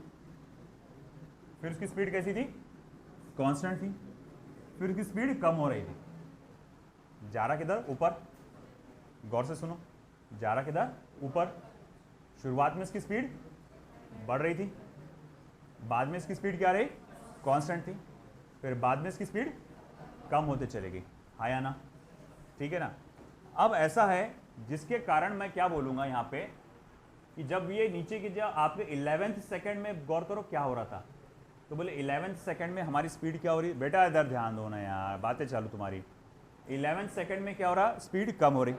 फिर उसकी स्पीड कैसी थी, कांस्टेंट थी, फिर उसकी स्पीड कम हो रही थी। जा रहा किधर, ऊपर, गौर से सुनो, जा रहा किधर, ऊपर। शुरुआत में इसकी स्पीड बढ़ रही थी, बाद में इसकी स्पीड क्या रही, कांस्टेंट थी, फिर बाद में इसकी स्पीड कम होते चलेगी, हाँ या ना, ठीक है ना। अब ऐसा है जिसके कारण मैं क्या बोलूंगा यहाँ पे कि जब ये नीचे की जब आपके 11th सेकंड में गौर करो क्या हो रहा था, तो बोले 11th सेकंड में हमारी स्पीड क्या हो रही, बेटा इधर ध्यान दो ना यार, बातें चालू तुम्हारी। 11th सेकंड में क्या हो रहा, स्पीड कम हो रही।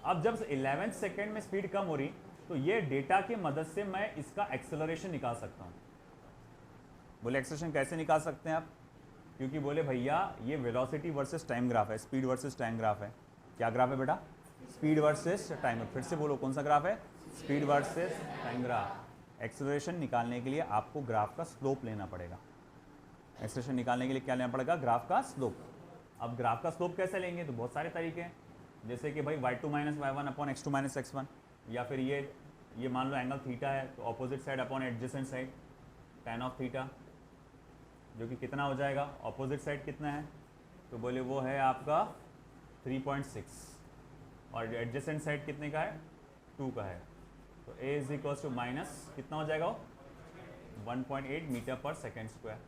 अब जब 11th सेकंड में स्पीड कम हो रही तो ये डेटा की मदद से मैं इसका एक्सेलरेशन निकाल सकता हूँ। बोले एक्सेलरेशन कैसे निकाल सकते हैं आप, क्योंकि बोले भैया ये वेलोसिटी वर्सेस टाइम ग्राफ है, स्पीड वर्सेस टाइम ग्राफ है। क्या ग्राफ है बेटा, स्पीड वर्सेस टाइम। फिर से बोलो कौन सा ग्राफ है, speed versus time graph. Acceleration निकालने के लिए आपको ग्राफ का स्लोप लेना पड़ेगा। एक्सेलरेशन निकालने के लिए क्या लेना पड़ेगा, ग्राफ का स्लोप। अब ग्राफ का स्लोप कैसे लेंगे, तो बहुत सारे तरीके हैं, जैसे कि भाई y2 minus y1 upon x2 minus x1, या फिर ये मान लो एंगल थीटा है तो opposite side upon adjacent side tan of theta, जो कि कितना हो जाएगा, ऑपोजिट साइड कितना है, तो बोले वो है आपका 3.6 और एडजेसेंट साइड कितने का है, 2 का है। तो a is equals to minus कितना हो जाएगा, 1.8 मीटर पर सेकेंड स्क्वायर।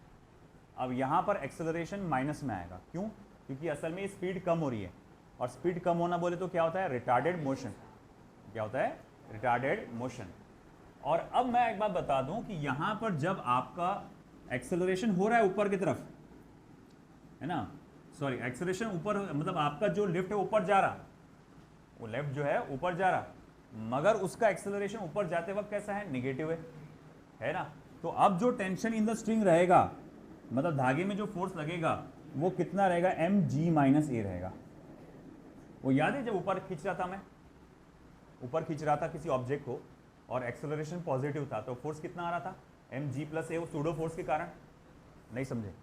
अब यहाँ पर एक्सेलरेशन माइनस में आएगा, क्यों, क्योंकि असल में स्पीड कम हो रही है, और स्पीड कम होना बोले तो क्या होता है, रिटार्डेड मोशन। क्या होता है, रिटार्डेड मोशन। और अब मैं एक बात बता दूं कि यहाँ पर जब आपका एक्सेलरेशन हो रहा है ऊपर की तरफ, है ना, सॉरी एक्सेलरेशन ऊपर, मतलब आपका जो लिफ्ट है ऊपर जा रहा, वो लेफ्ट जो है ऊपर जा रहा, मगर उसका एक्सेलरेशन ऊपर जाते वक्त कैसा है, नेगेटिव है ना। तो अब जो टेंशन इन द स्ट्रिंग रहेगा, मतलब धागे में जो फोर्स लगेगा वो कितना रहेगा, mg माइनस ए रहेगा। वो याद है जब ऊपर खींच रहा था, मैं ऊपर खींच रहा था किसी ऑब्जेक्ट को और एक्सेलरेशन पॉजिटिव था, तो फोर्स कितना आ रहा था, mg प्लस ए, वो सूडो फोर्स के कारण। नहीं समझे,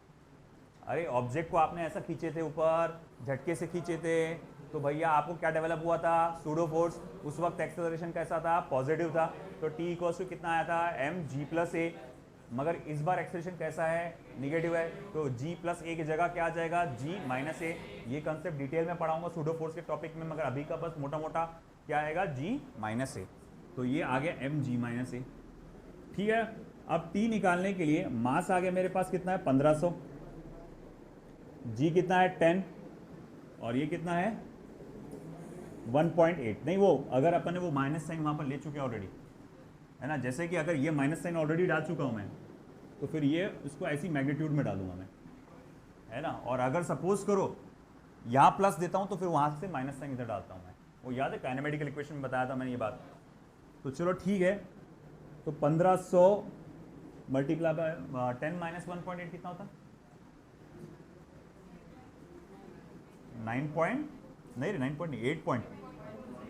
अरे ऑब्जेक्ट को आपने ऐसा खींचे थे ऊपर, झटके से खींचे थे, तो भैया आपको क्या डेवलप हुआ था, सूडो फोर्स। उस वक्त एक्सेलरेशन कैसा था, पॉजिटिव था, तो t इक्वल्स टू कितना आया था, mg प्लस ए। मगर इस बार एक्सेलरेशन कैसा है, निगेटिव है, तो g प्लस ए की जगह क्या आ जाएगा, g माइनस ए। ये कंसेप्ट डिटेल में पढ़ाऊंगा सूडो फोर्स के टॉपिक में, मगर अभी का बस मोटा मोटा क्या आएगा, g माइनस ए। तो ये आ गया mg माइनस ए, ठीक है। अब t निकालने के लिए मास आ गया मेरे पास कितना है, 1500, g कितना है 10, और ये कितना है 1.8। नहीं वो अगर अपन ने वो माइनस साइन वहाँ पर ले चुके हैं ऑलरेडी, है ना, जैसे कि अगर ये माइनस साइन ऑलरेडी डाल चुका हूँ मैं, तो फिर ये उसको ऐसी मैग्नीट्यूड में डालूंगा मैं, है ना। और अगर सपोज करो यहाँ प्लस देता हूँ तो फिर वहाँ से माइनस साइन इधर डालता हूँ मैं। वो याद है काइनेमेटिकल इक्वेशन में बताया था मैंने ये बात। तो चलो ठीक है, तो 1500 मल्टीप्लाई बाय 10 माइनस 1.8 कितना होता,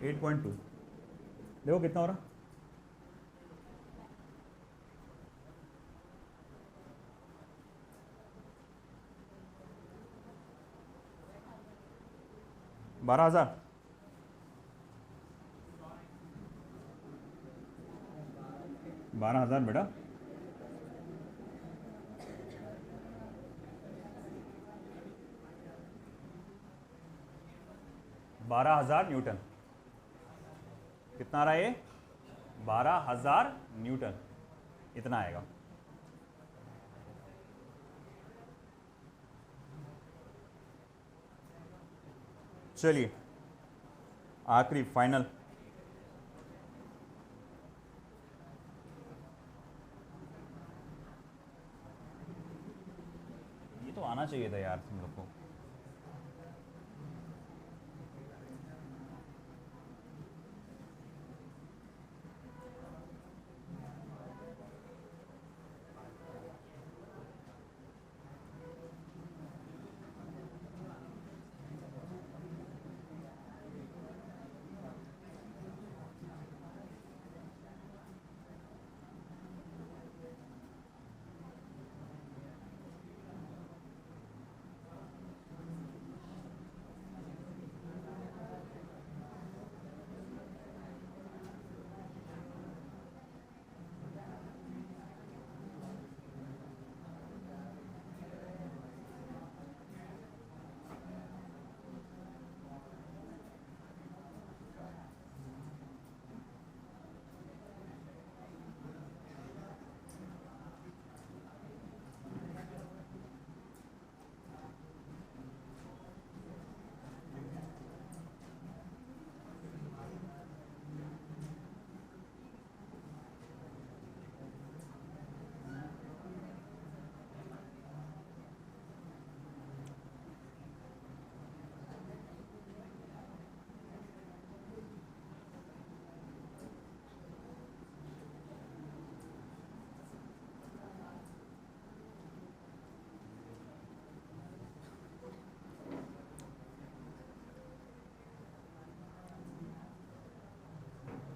8.2। देखो कितना हो रहा, बारह हजार बेटा, बारह हजार न्यूटन। कितना आ रहा है ये, 12,000 न्यूटन, इतना आएगा। चलिए आखिरी फाइनल, ये तो आना चाहिए था यार तुम लोग को।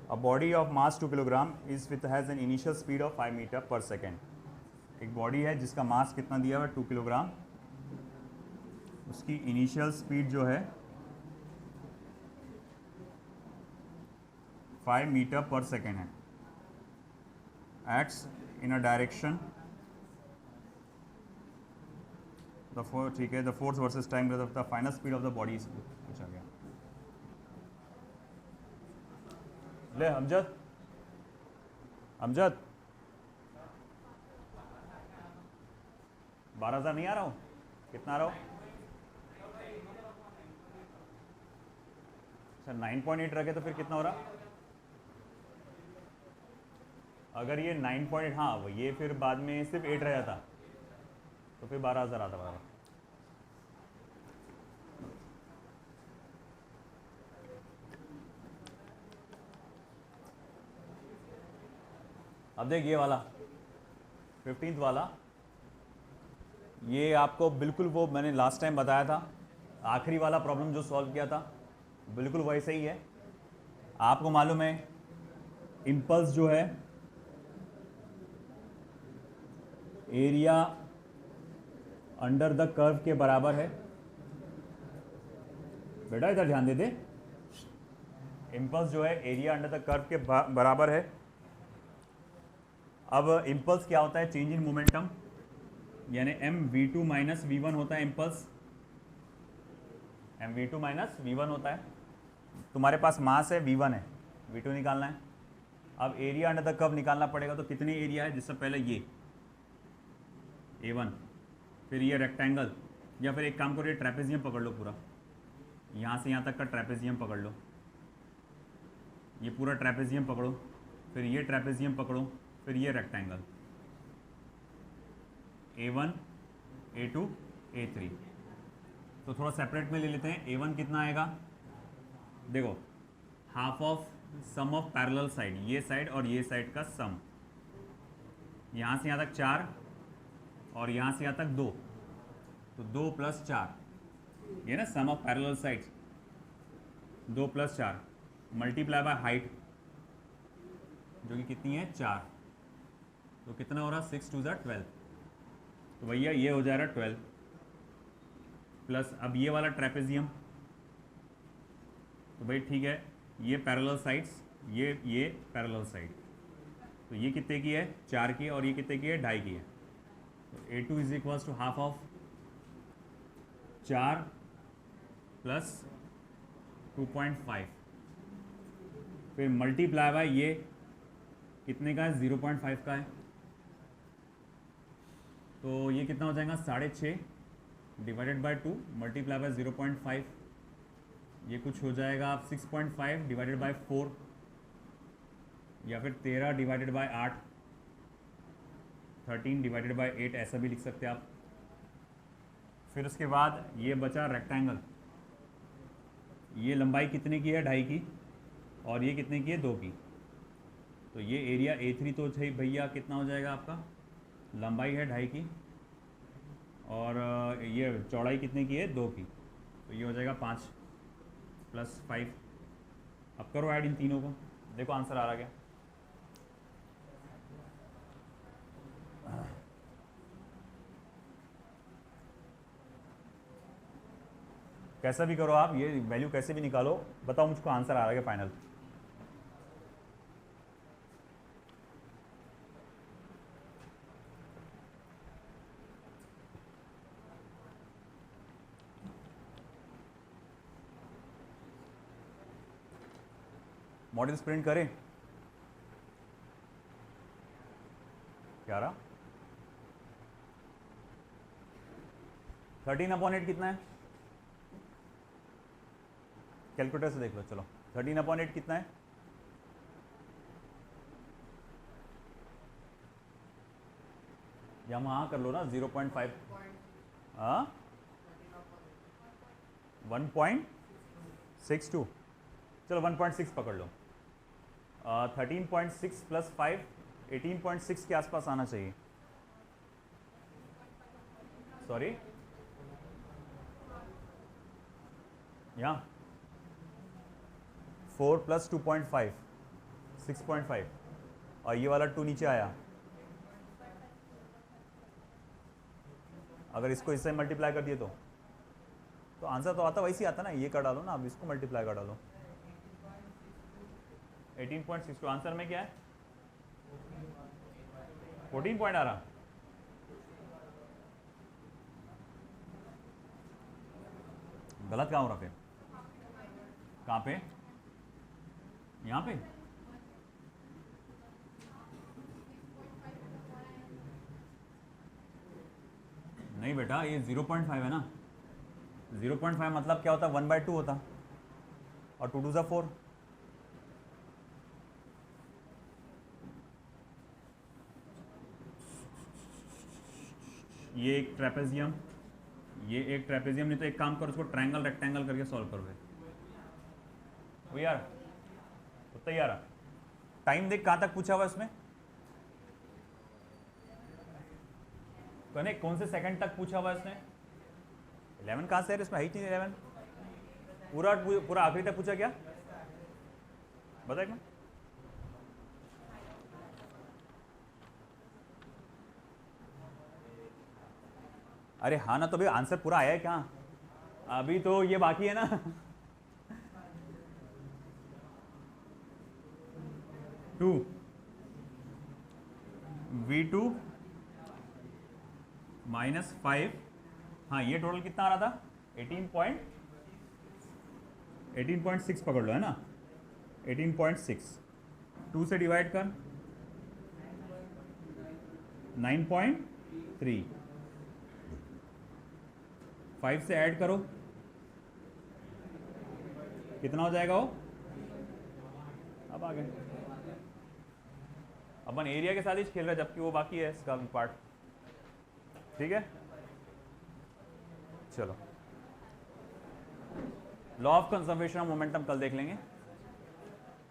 A body of mass 2 kilogram is with has an initial speed of 5 metre per second. एक बॉडी है जिसका मास कितना दिया हुआ है 2 किलोग्राम, उसकी इनिशियल स्पीड जो है 5 मीटर पर सेकेंड है, acts in a direction the force, ठीक है, the force versus time, the final speed of the body पूछा गया। ले अमजद, अमजद 12,000 नहीं आ रहा हूँ, कितना आ रहा हूँ? अच्छा 9.8 रखे तो फिर कितना हो रहा? अगर ये 9. हाँ वो ये फिर बाद में सिर्फ 8 रह जाता तो फिर 12,000 आता बराबर। अब देख ये वाला 15th वाला, ये आपको बिल्कुल वो मैंने लास्ट टाइम बताया था, आखिरी वाला प्रॉब्लम जो सॉल्व किया था बिल्कुल वैसे ही है। आपको मालूम है इम्पल्स जो है एरिया अंडर द कर्व के बराबर है। बेटा इधर ध्यान दे दे, इम्पल्स जो है एरिया अंडर द कर्व के बराबर है। अब इम्पल्स क्या होता है? चेंज इन मोमेंटम, यानी mv2 माइनस v1 होता है इम्पल्स, mv2 माइनस v1 होता है। तुम्हारे पास मास है v1 है, v2 निकालना है। अब एरिया अंडर द कर्व निकालना पड़ेगा, तो कितने एरिया है? जिससे पहले ये a1, फिर ये रेक्टेंगल, या फिर एक काम करो ये ट्रेपेजियम पकड़ लो पूरा, यहाँ से यहाँ तक का ट्रेपेजियम पकड़ लो, ये पूरा ट्रेपेजियम पकड़ो, फिर ये ट्रेपेजियम पकड़ो, फिर ये रेक्टेंगल a1 a2 a3। तो थोड़ा सेपरेट में ले लेते हैं। a1 कितना आएगा? देखो half of sum of parallel side, ये साइड और ये साइड का सम, यहाँ से यहाँ तक 4 और यहाँ से यहाँ तक 2, तो 2 + 4, ये ना sum of parallel sides, 2 + 4 multiply by height जो कि कितनी है 4, तो कितना हो रहा 6 × 2 = 12, तो भैया ये हो जा रहा 12 प्लस अब ये वाला ट्रेपेजियम, तो भाई ठीक है ये पैरेलल साइड्स, ये पैरेलल साइड, तो ये कितने की है 4 की, और ये कितने की है 2.5 की है। तो a2 = हाफ ऑफ 4 + 2.5, फिर मल्टीप्लाई बाय ये कितने का है 0.5 का है, तो ये कितना हो जाएगा 6.5 डिवाइडेड बाय 2 मल्टीप्लाई बाय 0.5, ये कुछ हो जाएगा आप 6.5 डिवाइडेड बाय 4 या फिर 13 डिवाइडेड बाय 8, 13 डिवाइडेड बाय 8 ऐसा भी लिख सकते हैं आप। फिर उसके बाद ये बचा रेक्टेंगल, ये लंबाई कितने की है, 2.5 की, और ये कितने की है, 2 की। तो ये एरिया A3 तो है भैया कितना हो जाएगा आपका, लंबाई है 2.5 की और ये चौड़ाई कितने की है, 2 की। तो ये हो जाएगा 5 + 5। अब करो ऐड इन तीनों को, देखो आंसर आ रहा क्या। कैसा भी करो आप, ये वैल्यू कैसे भी निकालो, बताओ मुझको आंसर आ रहा है फाइनल। मॉडल प्रिंट करें क्या रहा, 13/8 कितना है, कैलकुलेटर से देख लो। चलो 13/8 कितना है, या वहाँ कर लो ना 0.5, हाँ 1.62, चलो 1.6 पकड़ लो। 13.6 + 5 18.6 के आसपास आना चाहिए। सॉरी, यहाँ 4 + 2.5 6.5 और ये वाला 2 नीचे आया। अगर इसको इससे मल्टीप्लाई कर दिए तो आंसर तो आता वैसे ही आता ना, ये कर डालो ना, अब इसको मल्टीप्लाई कर डालो। 18.62 आंसर में क्या है, 14 पॉइंट आ रहा। गलत कहाँ हो रहा फिर, कहाँ पे, यहाँ पे। नहीं बेटा, ये 0.5 है ना, 0.5 मतलब क्या होता, 1/2 होता, और 2 2 4। ये एक ट्रेपेजियम, ये एक ट्रेपेजियम, नहीं तो एक काम करो, उसको ट्रायंगल रेक्टेंगल करके सॉल्व करो। वो यार उत्तर यार, टाइम देख कहाँ तक पूछा हुआ इसमें, कौन से सेकंड तक पूछा हुआ इसने। 11 कहाँ से है इसमें, है ही नहीं 11। पूरा आखिरी तक पूछा क्या, बता एक मिनट। अरे हाँ ना, तो भाई आंसर पूरा आया है क्या, अभी तो ये बाकी है ना। V2 -5, हाँ ये टोटल कितना आ रहा था, 18.6 पकड़ लो है ना, 18.6 2 से डिवाइड कर 9.3, 5 से ऐड करो कितना हो जाएगा वो। अब आ गए, अपन एरिया के साथ ही खेल रहे जबकि वो बाकी है इसका पार्ट। ठीक है, चलो law of conservation of momentum कल देख लेंगे।